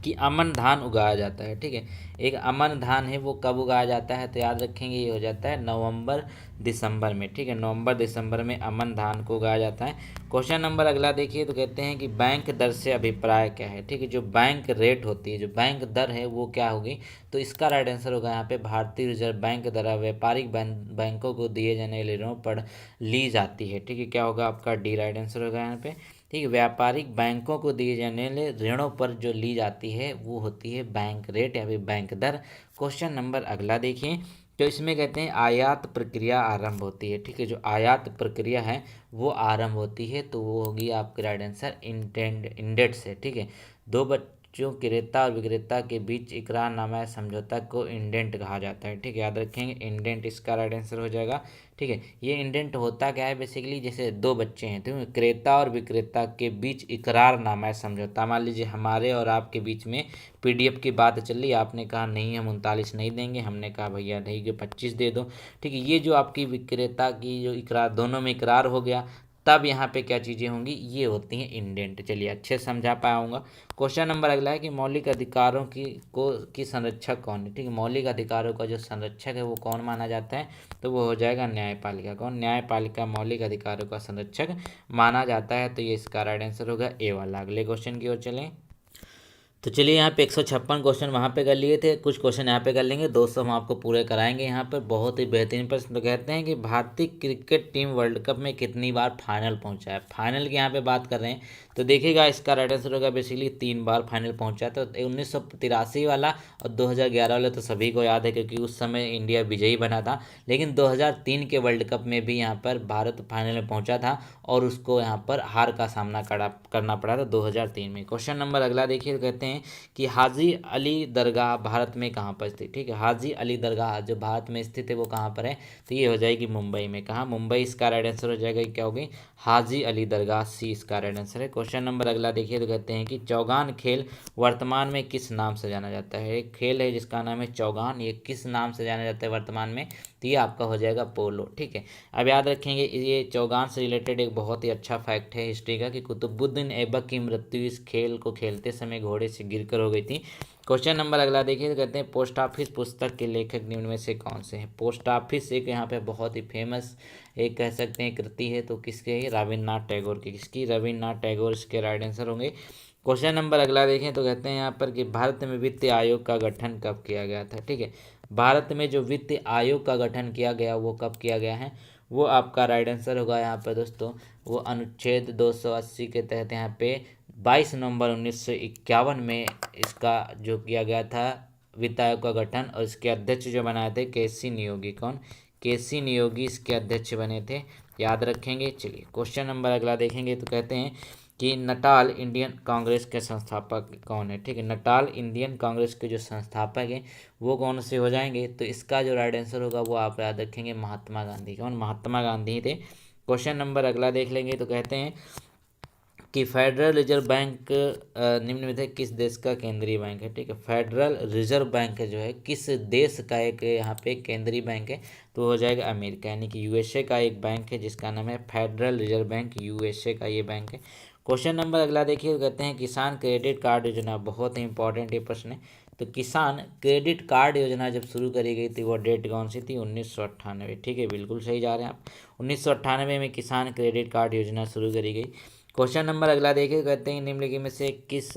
कि अमन धान उगाया जाता है, ठीक है। एक अमन धान है वो कब उगाया जाता है, तो याद रखेंगे ये हो जाता है नवंबर दिसंबर में, ठीक है। नवंबर दिसंबर में अमन धान को उगाया जाता है। क्वेश्चन नंबर अगला देखिए। तो कहते हैं कि बैंक दर से अभिप्राय क्या है, ठीक है। जो बैंक रेट होती है, जो बैंक दर है वो क्या होगी, तो इसका राइट आंसर होगा यहाँ पे भारतीय रिजर्व बैंक द्वारा व्यापारिक बैंकों को दिए जाने वाले ऋणों पर ली जाती है, ठीक है। क्या होगा आपका डी राइट आंसर होगा यहाँ पे, ठीक है। व्यापारिक बैंकों को दिए जाने वाले ऋणों पर जो ली जाती है वो होती है बैंक रेट या फिर बैंक दर। क्वेश्चन नंबर अगला देखिए। तो इसमें कहते हैं आयात प्रक्रिया आरंभ होती है, ठीक है। जो आयात प्रक्रिया है वो आरंभ होती है, तो वो होगी आपकी राइट आंसर इंडेट से, ठीक है। दो बच्चों क्रेता और विक्रेता के बीच इकरारनामा समझौता को इंडेंट कहा जाता है, ठीक है। याद रखेंगे इंडेंट इसका राइट आंसर हो जाएगा, ठीक है। ये इंडेंट होता क्या है, बेसिकली जैसे दो बच्चे हैं, तो क्रेता और विक्रेता के बीच इकरारनामा है समझौता। मान लीजिए हमारे और आपके बीच में पीडीएफ की बात चल रही, आपने कहा नहीं हम 39 नहीं देंगे, हमने कहा भैया नहीं कि 25 दे दो, ठीक है। ये जो आपकी विक्रेता की जो इकरार, दोनों में इकरार हो गया, तब यहाँ पे क्या चीज़ें होंगी, ये होती हैं इंडेंट। चलिए अच्छे से समझा पाऊंगा। क्वेश्चन नंबर अगला है कि मौलिक अधिकारों की संरक्षक कौन है, ठीक है। मौलिक अधिकारों का जो संरक्षक है वो कौन माना जाता है, तो वो हो जाएगा न्यायपालिका। कौन, न्यायपालिका मौलिक अधिकारों का संरक्षक माना जाता है। तो ये इसका राइट आंसर होगा ए वाला। अगले क्वेश्चन की ओर चलें। तो चलिए यहाँ पे 156 क्वेश्चन वहाँ पे कर लिए थे, कुछ क्वेश्चन यहाँ पे कर लेंगे, 200 हम आपको पूरे कराएंगे। यहाँ पर बहुत ही बेहतरीन प्रश्न। तो कहते हैं कि भारतीय क्रिकेट टीम वर्ल्ड कप में कितनी बार फाइनल पहुँचा है, फाइनल की यहाँ पे बात कर रहे हैं। तो देखिएगा इसका राइट आंसर होगा बेसिकली 3 बार फाइनल पहुँचा। तो 1983 वाला और 2011 वाला तो सभी को याद है, क्योंकि उस समय इंडिया विजयी बना था। लेकिन 2003 के वर्ल्ड कप में भी यहाँ पर भारत फाइनल में पहुँचा था, और उसको यहाँ पर हार का सामना करना पड़ा था 2003 में। क्वेश्चन नंबर अगला देखिए। कहते हैं कि हाजी अली दरगाह भारत में कहाँ पर स्थित, ठीक है। हाजी अली दरगाह जो भारत में स्थित है वो कहाँ पर है, तो ये हो जाएगी मुंबई में। कहाँ, मुंबई इसका राइट आंसर हो जाएगा। क्या होगी, हाजी अली दरगाह, सी इसका राइट आंसर है। क्वेश्चन नंबर अगला देखिए। तो कहते हैं कि चौगान खेल वर्तमान में किस नाम से जाना जाता है। एक खेल है जिसका नाम है चौगान, ये किस नाम से जाना जाता है वर्तमान में, तो ये आपका हो जाएगा पोलो, ठीक है। अब याद रखेंगे ये चौगान से रिलेटेड एक बहुत ही अच्छा फैक्ट है हिस्ट्री का, कि कुतुबुद्दीन ऐबक की मृत्यु इस खेल को खेलते समय घोड़े से गिरकर हो गई थी। क्वेश्चन नंबर अगला देखिए। तो कहते हैं पोस्ट ऑफिस पुस्तक के लेखक निम्न में से कौन से हैं। पोस्ट ऑफिस एक यहाँ पे बहुत ही फेमस एक कह सकते हैं कृति है, तो किसके है, रविन्द्रनाथ टैगोर की। किसकी, रविन्द्रनाथ टैगोर इसके राइट आंसर होंगे। क्वेश्चन नंबर अगला देखें तो कहते हैं यहाँ पर कि भारत में वित्त आयोग का गठन कब किया गया था। ठीक है, भारत में जो वित्त आयोग का गठन किया गया वो कब किया गया है, वो आपका राइट आंसर होगा यहाँ पर दोस्तों, वो अनुच्छेद 280 के तहत यहाँ पे 22 नवंबर 1951 में इसका जो किया गया था वित्त आयोग का गठन, और इसके अध्यक्ष जो बनाए थे केसी नियोगी। कौन? केसी नियोगी इसके अध्यक्ष बने थे, याद रखेंगे। चलिए क्वेश्चन नंबर अगला देखेंगे तो कहते हैं कि नटाल इंडियन कांग्रेस के संस्थापक कौन है। ठीक है, नटाल इंडियन कांग्रेस के जो संस्थापक हैं वो कौन से हो जाएंगे, तो इसका जो राइट आंसर होगा वो आप याद रखेंगे महात्मा गांधी। कौन? महात्मा गांधी थे। क्वेश्चन नंबर अगला देख लेंगे तो कहते हैं कि फेडरल रिजर्व बैंक निम्न में से किस देश का केंद्रीय बैंक है। ठीक है, फेडरल रिजर्व बैंक जो है किस देश का एक यहाँ पे केंद्रीय बैंक है, तो हो जाएगा अमेरिका, यानी कि यूएसए का एक बैंक है जिसका नाम है फेडरल रिजर्व बैंक, यूएसए का ये बैंक है। क्वेश्चन नंबर अगला देखिए, कहते हैं किसान क्रेडिट कार्ड योजना, बहुत ही इंपॉर्टेंट ये प्रश्न है। तो किसान क्रेडिट कार्ड योजना जब शुरू करी गई थी वो डेट कौन सी थी, 1998। ठीक है, बिल्कुल सही जा रहे हैं आप, 1998 में किसान क्रेडिट कार्ड योजना शुरू करी गई। क्वेश्चन नंबर अगला देखिए, कहते हैं निम्नलिखित में से किस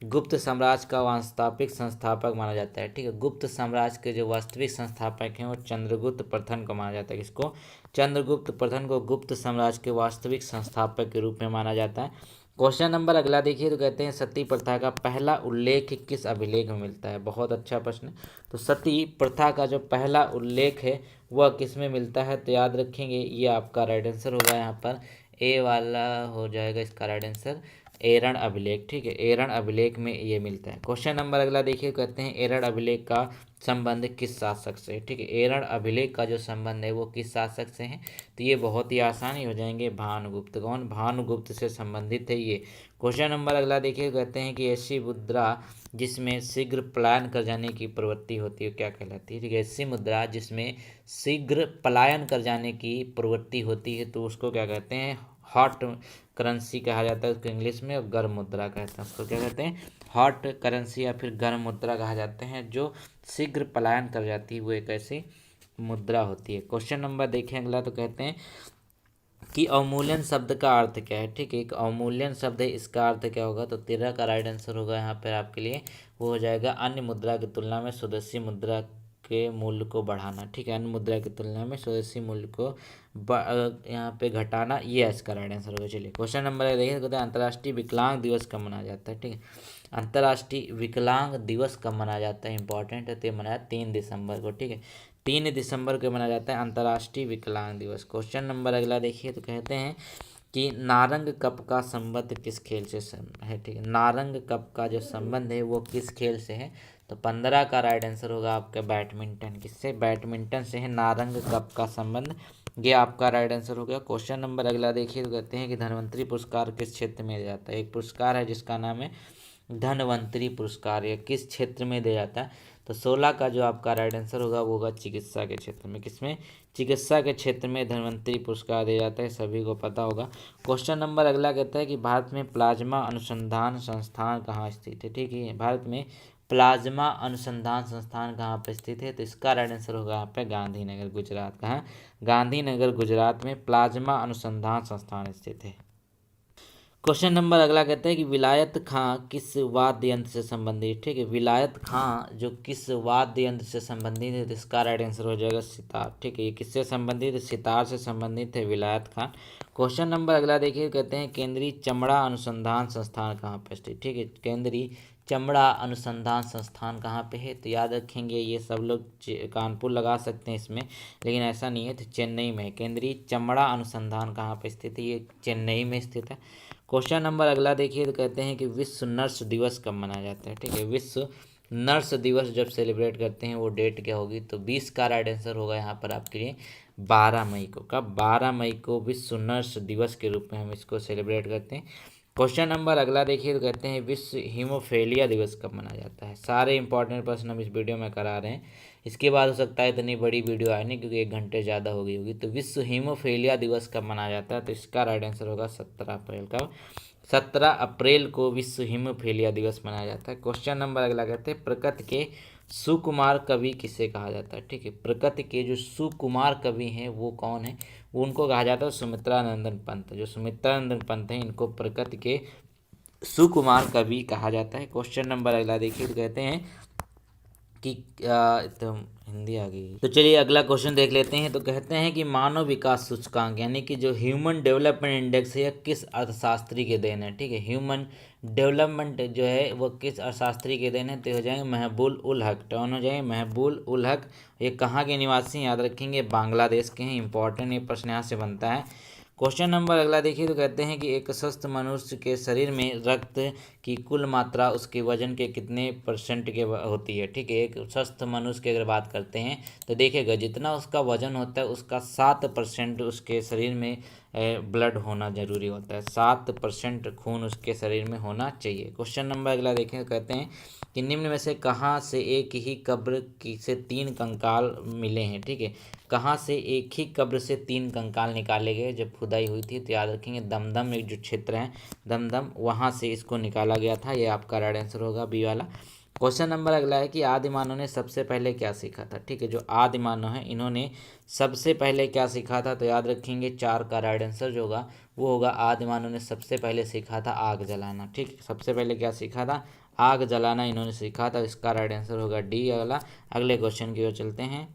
गुप्त साम्राज्य का वास्तविक संस्थापक माना जाता है। ठीक है, गुप्त साम्राज्य के जो वास्तविक संस्थापक हैं वो चंद्रगुप्त प्रथम को माना जाता है। किसको? चंद्रगुप्त प्रथम को गुप्त साम्राज्य के वास्तविक संस्थापक के रूप में माना जाता है। क्वेश्चन नंबर अगला देखिए तो कहते हैं सती प्रथा का पहला उल्लेख किस अभिलेख में मिलता है। बहुत अच्छा प्रश्न। तो सती प्रथा का जो पहला उल्लेख है वह किस में मिलता है, तो याद रखेंगे ये आपका राइट आंसर होगा यहाँ पर ए वाला हो जाएगा इसका राइट आंसर, एरण अभिलेख। ठीक है, एरण अभिलेख में ये मिलता है। क्वेश्चन नंबर अगला देखिए, कहते हैं एरण अभिलेख का संबंध किस शासक से है। ठीक है, एरण अभिलेख का जो संबंध है वो किस शासक से है, तो ये बहुत ही आसानी हो जाएंगे, भानुगुप्त। कौन? भानुगुप्त से संबंधित है ये। क्वेश्चन नंबर अगला देखिए, कहते हैं कि ऐसी मुद्रा जिसमें शीघ्र पलायन कर जाने की प्रवृत्ति होती है क्या कहलाती है। ठीक है, ऐसी मुद्रा जिसमें शीघ्र पलायन कर जाने की प्रवृत्ति होती है तो उसको क्या कहते हैं, हॉट करेंसी कहा जाता है उसको इंग्लिश में, और गर्म मुद्रा कहते हैं उसको क्या कहते हैं, हॉट करेंसी या फिर गर्म मुद्रा कहा जाते हैं। जो शीघ्र पलायन कर जाती है वो एक ऐसी मुद्रा होती है। क्वेश्चन नंबर देखें अगला, तो कहते हैं कि अवमूल्यन शब्द का अर्थ क्या है। ठीक है, एक अवमूल्यन शब्द है, इसका अर्थ क्या होगा, तो 13 का राइट आंसर होगा यहाँ पर आपके लिए, वो हो जाएगा अन्य मुद्रा की तुलना में स्वदेशी मुद्रा के मूल्य को बढ़ाना। ठीक है, अन्य मुद्रा की तुलना में स्वदेशी मूल्य को यहाँ पे घटाना, ये इसका राइट आंसर होगा। चलिए क्वेश्चन नंबर देखिए, कहते हैं अंतर्राष्ट्रीय विकलांग दिवस कब मनाया जाता है। ठीक है, अंतर्राष्ट्रीय विकलांग दिवस कब मनाया जाता है, इंपॉर्टेंट है, तो ये मनाया 3 दिसंबर को। ठीक है, 3 दिसंबर को मनाया जाता है अंतर्राष्ट्रीय विकलांग दिवस। क्वेश्चन नंबर अगला देखिए, तो कहते हैं कि नारंग कप का संबंध किस खेल से है। ठीक है, नारंग कप का जो संबंध है वो किस खेल से है, तो 15 का राइट आंसर होगा आपका बैडमिंटन। किससे? बैडमिंटन से है नारंग कप का संबंध, ये आपका राइट आंसर हो गया। क्वेश्चन नंबर अगला देखिए, तो कहते हैं कि धन्वंतरी पुरस्कार किस क्षेत्र में दिया जाता है। एक पुरस्कार है जिसका नाम है धन्वंतरी पुरस्कार, ये किस क्षेत्र में दिया जाता है, तो 16 का जो आपका राइट आंसर होगा वो होगा चिकित्सा के क्षेत्र में। किसमें? चिकित्सा के क्षेत्र में धन्वंतरी पुरस्कार दिया जाता है, सभी को पता होगा। क्वेश्चन नंबर अगला कहता है कि भारत में प्लाज्मा अनुसंधान संस्थान कहाँ स्थित है। ठीक है, भारत में प्लाज्मा अनुसंधान संस्थान कहाँ पर स्थित है, तो इसका राइट आंसर होगा यहाँ पे गांधीनगर गुजरात। कहाँ? गांधीनगर गुजरात में प्लाज्मा अनुसंधान संस्थान स्थित है। क्वेश्चन नंबर अगला कहता है कि विलायत खां किस वाद्य यंत्र से संबंधित। ठीक है, विलायत खां जो किस वाद्य यंत्र से संबंधित है, तो इसका राइट आंसर हो जाएगा सितार। ठीक है, ये किससे संबंधित है, सितार से संबंधित है विलायत खां। क्वेश्चन नंबर अगला देखिए, कहते हैं केंद्रीय चमड़ा अनुसंधान संस्थान कहाँ पर स्थित। ठीक है, केंद्रीय चमड़ा अनुसंधान संस्थान कहाँ पे है, तो याद रखेंगे ये सब लोग कानपुर लगा सकते हैं इसमें, लेकिन ऐसा नहीं है, तो चेन्नई में है। केंद्रीय चमड़ा अनुसंधान कहाँ पे स्थित है, ये चेन्नई में स्थित है। क्वेश्चन नंबर अगला देखिए, तो कहते हैं कि विश्व नर्स दिवस कब मनाया जाता है। ठीक है, विश्व नर्स दिवस जब सेलिब्रेट करते हैं वो डेट क्या होगी, तो 20 का राइट आंसर होगा यहाँ पर आपके लिए 12 मई को। कब? 12 मई को विश्व नर्स दिवस के रूप में हम इसको सेलिब्रेट करते हैं। क्वेश्चन नंबर अगला देखिए, तो कहते हैं विश्व हीमोफेलिया दिवस कब मनाया जाता है। सारे इंपॉर्टेंट प्रश्न हम इस वीडियो में करा रहे हैं, इसके बाद हो सकता है इतनी बड़ी वीडियो आए नहीं क्योंकि 1 घंटे ज़्यादा हो गई होगी। तो विश्व हीमोफेलिया दिवस कब मनाया जाता है, तो इसका राइट आंसर होगा 17 अप्रैल का। 17 अप्रैल को विश्व हीमोफेलिया दिवस मनाया जाता है। क्वेश्चन नंबर अगला कहते हैं प्रकृति के सुकुमार कवि किसे कहा जाता है। ठीक है, प्रकृति के जो सुकुमार कवि हैं वो कौन है, उनको कहा जाता है सुमित्रा नंदन पंत। जो सुमित्रा नंदन पंत हैं इनको प्रकृति के सुकुमार कवि कहा जाता है। क्वेश्चन नंबर अगला देखिए, तो कहते हैं कि तो हिंदी आ गई। तो चलिए अगला क्वेश्चन देख लेते हैं। तो कहते हैं कि मानव विकास सूचकांक यानी कि जो ह्यूमन डेवलपमेंट इंडेक्स है यह किस अर्थशास्त्री के देन है। ठीक है, ह्यूमन डेवलपमेंट जो है वो किस अर्थशास्त्री के देन है। तो हो जाएंगे महबूब उल हक, टर्न हो जाएंगे महबूब उल हक। ये कहाँ के निवासी हैं, याद रखेंगे बांग्लादेश के हैं। इंपॉर्टेंट ये प्रश्न यहाँ से बनता है। क्वेश्चन नंबर अगला देखिए, तो कहते हैं कि एक स्वस्थ मनुष्य के शरीर में रक्त की कुल मात्रा उसके वजन के कितने परसेंट के होती है। ठीक है, एक स्वस्थ मनुष्य की अगर बात करते हैं तो देखिएगा जितना उसका वजन होता है उसका 7% उसके शरीर में ब्लड होना जरूरी होता है। 7% खून उसके शरीर में होना चाहिए। क्वेश्चन नंबर अगला देखें, कहते हैं कि निम्न में से कहाँ से एक ही कब्र की से 3 कंकाल मिले हैं। ठीक है, कहाँ से एक ही कब्र से 3 कंकाल निकाले गए जब खुदाई हुई थी। तो याद रखेंगे दमदम एक जो क्षेत्र है दमदम, वहाँ से इसको निकाला गया था। ये आपका राइट आंसर होगा बी वाला। क्वेश्चन नंबर अगला है कि आदि मानव ने सबसे पहले क्या सीखा था। ठीक है, जो आदि मानव है इन्होंने सबसे पहले क्या सीखा था। तो याद रखेंगे 4 का राइट आंसर जो होगा वो होगा आदि मानव ने सबसे पहले सीखा था आग जलाना। ठीक, सबसे पहले क्या सीखा था, आग जलाना इन्होंने सीखा था। इसका राइट आंसर होगा डी वाला। अगले क्वेश्चन की ओर चलते हैं।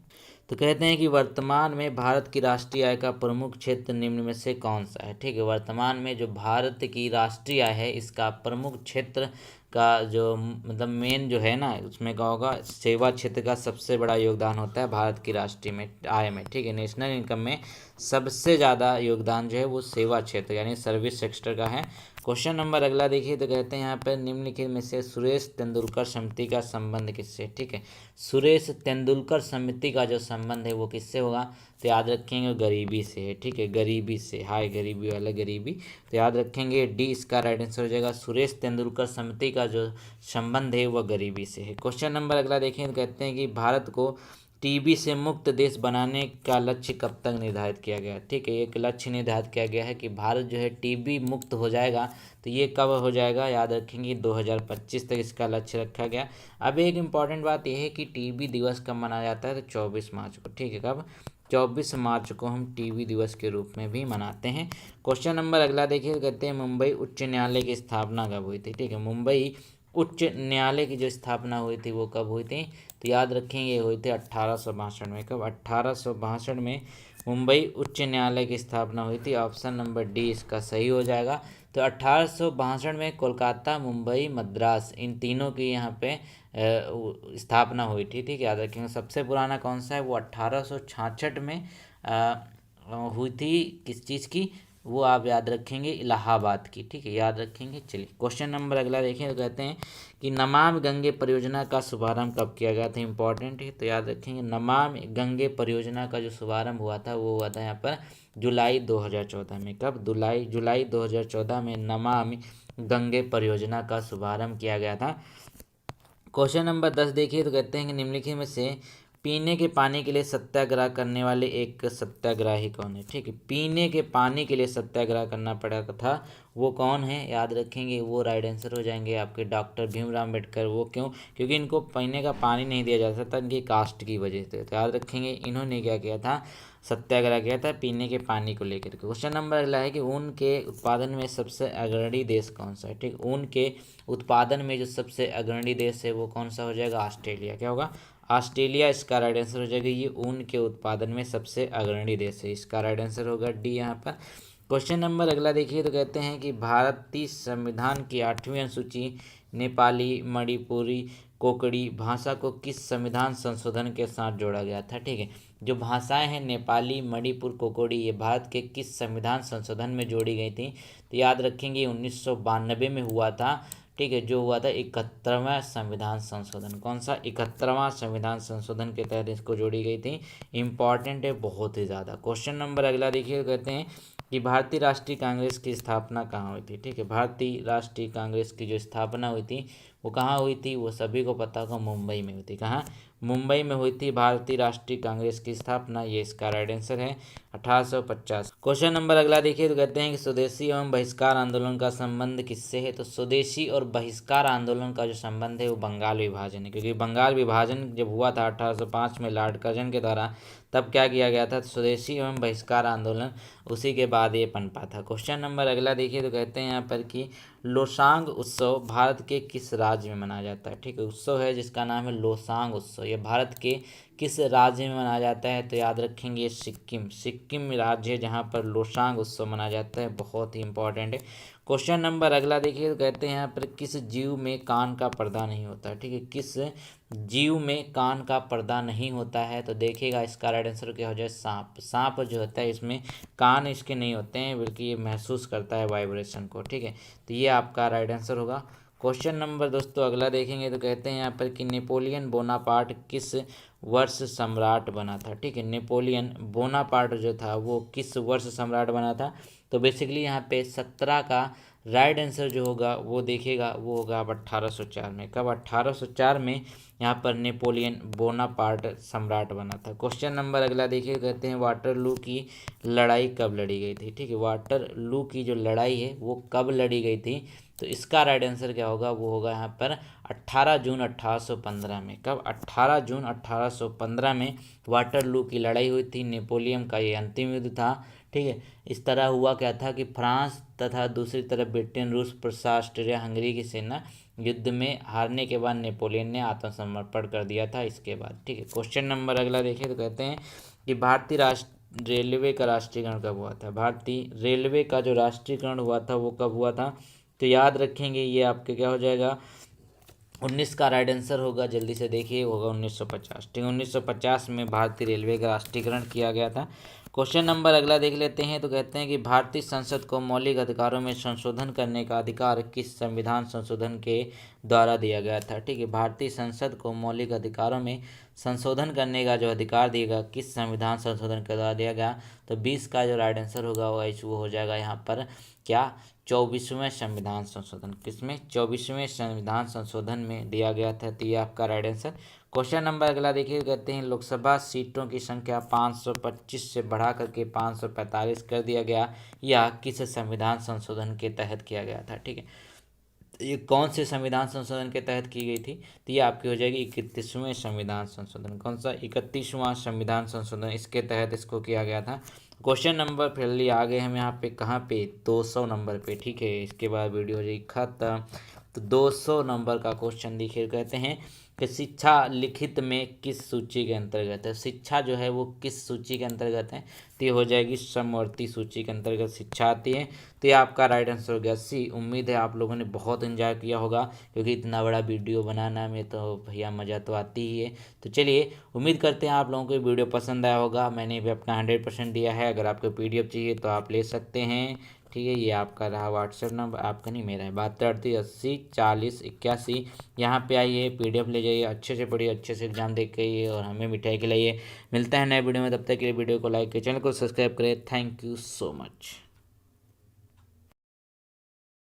तो कहते हैं कि वर्तमान में भारत की राष्ट्रीय आय का प्रमुख क्षेत्र निम्न में से कौन सा है। ठीक है, वर्तमान में जो भारत की राष्ट्रीय आय है इसका प्रमुख क्षेत्र का जो मतलब मेन जो है ना उसमें क्या होगा, सेवा क्षेत्र का सबसे बड़ा योगदान होता है भारत की राष्ट्रीय में आय में। ठीक है, नेशनल इनकम में सबसे ज़्यादा योगदान जो है वो सेवा क्षेत्र यानी सर्विस सेक्टर का है। क्वेश्चन नंबर अगला देखिए, तो कहते हैं यहाँ पर निम्नलिखित में से सुरेश तेंदुलकर समिति का संबंध किससे। ठीक है, सुरेश तेंदुलकर समिति का जो संबंध है वो किससे होगा। तो याद रखेंगे गरीबी से है। ठीक है, गरीबी से, हाय गरीबी वाला गरीबी। तो याद रखेंगे डी इसका राइट आंसर हो जाएगा। सुरेश तेंदुलकर समिति का जो संबंध है वह गरीबी से है। क्वेश्चन नंबर अगला देखें, तो कहते हैं कि भारत को टीबी से मुक्त देश बनाने का लक्ष्य कब तक निर्धारित किया गया। ठीक है, एक लक्ष्य निर्धारित किया गया है कि भारत जो है टीबी मुक्त हो जाएगा। तो ये कब हो जाएगा, याद रखेंगे 2025 तक इसका लक्ष्य रखा गया। अब एक इम्पॉर्टेंट बात यह है कि टीबी दिवस कब मनाया जाता है। तो 24 मार्च को। ठीक है, कब, 24 मार्च को हम टीबी दिवस के रूप में भी मनाते हैं। क्वेश्चन नंबर अगला देखिए, कहते हैं मुंबई उच्च न्यायालय की स्थापना कब हुई थी। ठीक है, मुंबई उच्च न्यायालय की जो स्थापना हुई थी वो कब हुई थी। तो याद रखेंगे हुई थी 1862 में। कब, 1862 में मुंबई उच्च न्यायालय की स्थापना हुई थी। ऑप्शन नंबर डी इसका सही हो जाएगा। तो 1862 में कोलकाता, मुंबई, मद्रास इन तीनों की यहाँ पे स्थापना हुई थी। ठीक है, याद रखेंगे। सबसे पुराना कौन सा है, वो 1866 में हुई थी। किस चीज़ की, वो आप याद रखेंगे इलाहाबाद की। ठीक है, याद रखेंगे। चलिए क्वेश्चन नंबर अगला देखें, तो कहते हैं कि नमामि गंगे परियोजना का शुभारंभ कब किया गया था। इंपॉर्टेंट है, तो याद रखेंगे नमामि गंगे परियोजना का जो शुभारंभ हुआ था वो हुआ था यहाँ पर जुलाई 2014 में। कब, जुलाई 2014 में नमामि गंगे परियोजना का शुभारंभ किया गया था। क्वेश्चन नंबर 10 देखिए, तो कहते हैं कि निम्नलिखित में से पीने के पानी के लिए सत्याग्रह करने वाले एक सत्याग्रही कौन है। ठीक है, पीने के पानी के लिए सत्याग्रह करना पड़ा था वो कौन है, याद रखेंगे वो राइट आंसर हो जाएंगे आपके डॉक्टर भीमराव अम्बेडकर। वो क्यों, क्योंकि इनको पीने का पानी नहीं दिया जा सकता इनकी कास्ट की वजह से। तो याद रखेंगे इन्होंने क्या किया था, सत्याग्रह किया था पीने के पानी को लेकर के। क्वेश्चन नंबर अगला है कि ऊन के उत्पादन में सबसे अग्रणी देश कौन सा है। ठीक, ऊन के उत्पादन में जो सबसे अग्रणी देश है वो कौन सा हो जाएगा, ऑस्ट्रेलिया। क्या होगा, ऑस्ट्रेलिया इसका राइट आंसर हो जाएगा। ये ऊन के उत्पादन में सबसे अग्रणी देश है, इसका राइट आंसर होगा डी यहाँ पर। क्वेश्चन नंबर अगला देखिए, तो कहते हैं कि भारतीय संविधान की 8वीं अनुसूची नेपाली, मणिपुरी, कोकड़ी भाषा को किस संविधान संशोधन के साथ जोड़ा गया था। ठीक है, जो भाषाएं हैं नेपाली, मणिपुर, कोकड़ी ये भारत के किस संविधान संशोधन में जोड़ी गई थी। तो याद रखेंगे 1992 में हुआ था। ठीक है, जो हुआ था 71वां संविधान संशोधन। कौन सा, 71वां संविधान संशोधन के तहत इसको जोड़ी गई थी। इंपॉर्टेंट है बहुत ही ज़्यादा। क्वेश्चन नंबर अगला देखिए, कहते हैं कि भारतीय राष्ट्रीय कांग्रेस की स्थापना कहाँ हुई थी। ठीक है, भारतीय राष्ट्रीय कांग्रेस की जो स्थापना हुई थी वो कहाँ हुई थी, वो सभी को पता होगा मुंबई में हुई थी। कहाँ, मुंबई में हुई थी भारतीय राष्ट्रीय कांग्रेस की स्थापना। ये इसका राइट आंसर है 1850। क्वेश्चन नंबर अगला देखिए, तो कहते हैं कि स्वदेशी एवं बहिष्कार आंदोलन का संबंध किससे है। तो स्वदेशी और बहिष्कार आंदोलन का जो संबंध है वो बंगाल विभाजन है, क्योंकि बंगाल विभाजन जब हुआ था 1805 में लॉर्ड कर्जन के द्वारा, तब क्या किया गया था, स्वदेशी एवं बहिष्कार आंदोलन, उसी के बाद ये पनपा था। क्वेश्चन नंबर अगला देखिए, तो कहते हैं यहाँ पर कि लोसांग उत्सव भारत के किस राज्य में मनाया जाता है? ठीक है, उत्सव है जिसका नाम है लोसांग उत्सव। ये भारत के किस राज्य में मनाया जाता है? तो याद रखेंगे सिक्किम। सिक्किम राज्य है जहाँ पर लोसांग उत्सव मनाया जाता है, बहुत ही इंपॉर्टेंट है। क्वेश्चन नंबर अगला देखिए, तो कहते हैं यहाँ पर किस जीव में कान का पर्दा नहीं होता? ठीक है, किस जीव में कान का पर्दा नहीं होता है? तो देखिएगा इसका राइट आंसर क्या हो जाए, सांप। सांप जो होता है इसमें कान इसके नहीं होते हैं, बल्कि ये महसूस करता है वाइब्रेशन को। ठीक है, तो ये आपका राइट आंसर होगा। क्वेश्चन नंबर दोस्तों अगला देखेंगे, तो कहते हैं यहाँ पर कि नेपोलियन बोनापार्ट किस वर्ष सम्राट बना था? ठीक है, नेपोलियन बोनापार्ट जो था वो किस वर्ष सम्राट बना था? तो बेसिकली यहाँ पे 17 का राइट आंसर जो होगा वो देखिएगा, वो होगा अब 1804 में। कब? 1804 में यहाँ पर नेपोलियन बोनापार्ट सम्राट बना था। क्वेश्चन नंबर अगला देखिए, कहते हैं वाटरलू की लड़ाई कब लड़ी गई थी? ठीक है, वाटरलू की जो लड़ाई है वो कब लड़ी गई थी? तो इसका राइट आंसर क्या होगा, वो होगा यहाँ पर 18 जून 1815 में। कब? 18 जून 1815 में वाटरलू की लड़ाई हुई थी। नेपोलियन का ये अंतिम युद्ध था। ठीक है, इस तरह हुआ क्या था कि फ्रांस तथा दूसरी तरफ ब्रिटेन, रूस, प्रूसिया, ऑस्ट्रिया, हंगरी की सेना युद्ध में हारने के बाद नेपोलियन ने आत्मसमर्पण कर दिया था इसके बाद। ठीक है, क्वेश्चन नंबर अगला देखिए, तो कहते हैं कि भारतीय रेलवे का राष्ट्रीयकरण कब हुआ था? भारतीय रेलवे का जो राष्ट्रीयकरण हुआ था वो कब हुआ था? तो याद रखेंगे ये आपके क्या हो जाएगा, 19 का राइट आंसर होगा। जल्दी से देखिए, होगा 1950। ठीक है, 1950 में भारतीय रेलवे का राष्ट्रीयकरण किया गया था। क्वेश्चन नंबर अगला देख लेते हैं, तो कहते हैं कि भारतीय संसद को मौलिक अधिकारों में संशोधन करने का अधिकार किस संविधान संशोधन के द्वारा दिया गया था? ठीक है, भारतीय संसद को मौलिक अधिकारों में संशोधन करने का जो अधिकार दिएगा किस संविधान संशोधन के द्वारा दिया गया? तो 20 का जो राइट आंसर होगा वो हो जाएगा यहाँ पर क्या, 24वें संविधान संशोधन। किसमें? 24वें संविधान संशोधन में दिया गया था। तो ये आपका राइट आंसर। क्वेश्चन नंबर अगला देखिए, कहते हैं लोकसभा सीटों की संख्या 525 से बढ़ा करके 545 कर दिया गया, यह किस संविधान संशोधन के तहत किया गया था? ठीक है, ये कौन से संविधान संशोधन के तहत की गई थी? तो ये आपकी हो जाएगी 31वें संविधान संशोधन। कौन सा? 31वां संविधान संशोधन, इसके तहत इसको किया गया था। क्वेश्चन नंबर फिर आ गए हम यहाँ पे, कहाँ पे? 200 नंबर पे। ठीक है, इसके बाद वीडियो हो जाएगी खत्म। तो 200 नंबर का क्वेश्चन देखिए, कहते हैं कि शिक्षा लिखित में किस सूची के अंतर्गत है? शिक्षा जो है वो किस सूची के अंतर्गत है? तो ये हो जाएगी समवर्ती सूची के अंतर्गत शिक्षा आती है। तो ये आपका राइट आंसर हो गया सी। उम्मीद है आप लोगों ने बहुत एंजॉय किया होगा, क्योंकि इतना बड़ा वीडियो बनाना में तो भैया मज़ा तो आती ही है। तो चलिए, उम्मीद करते हैं आप लोगों को वीडियो पसंद आया होगा। मैंने भी अपना 100% दिया है। अगर आपको PDF चाहिए तो आप ले सकते हैं। ठीक है, ये आपका रहा व्हाट्सएप नंबर, आपका नहीं मेरा है, 7238804081। यहाँ पे आइए, PDF ले जाइए, अच्छे से पढ़िए, अच्छे से एग्जाम देख के आइए और हमें मिठाई खिलाइए। मिलता है नए वीडियो में, तब तक के लिए वीडियो को लाइक करें, चैनल को सब्सक्राइब करें। Thank you so much.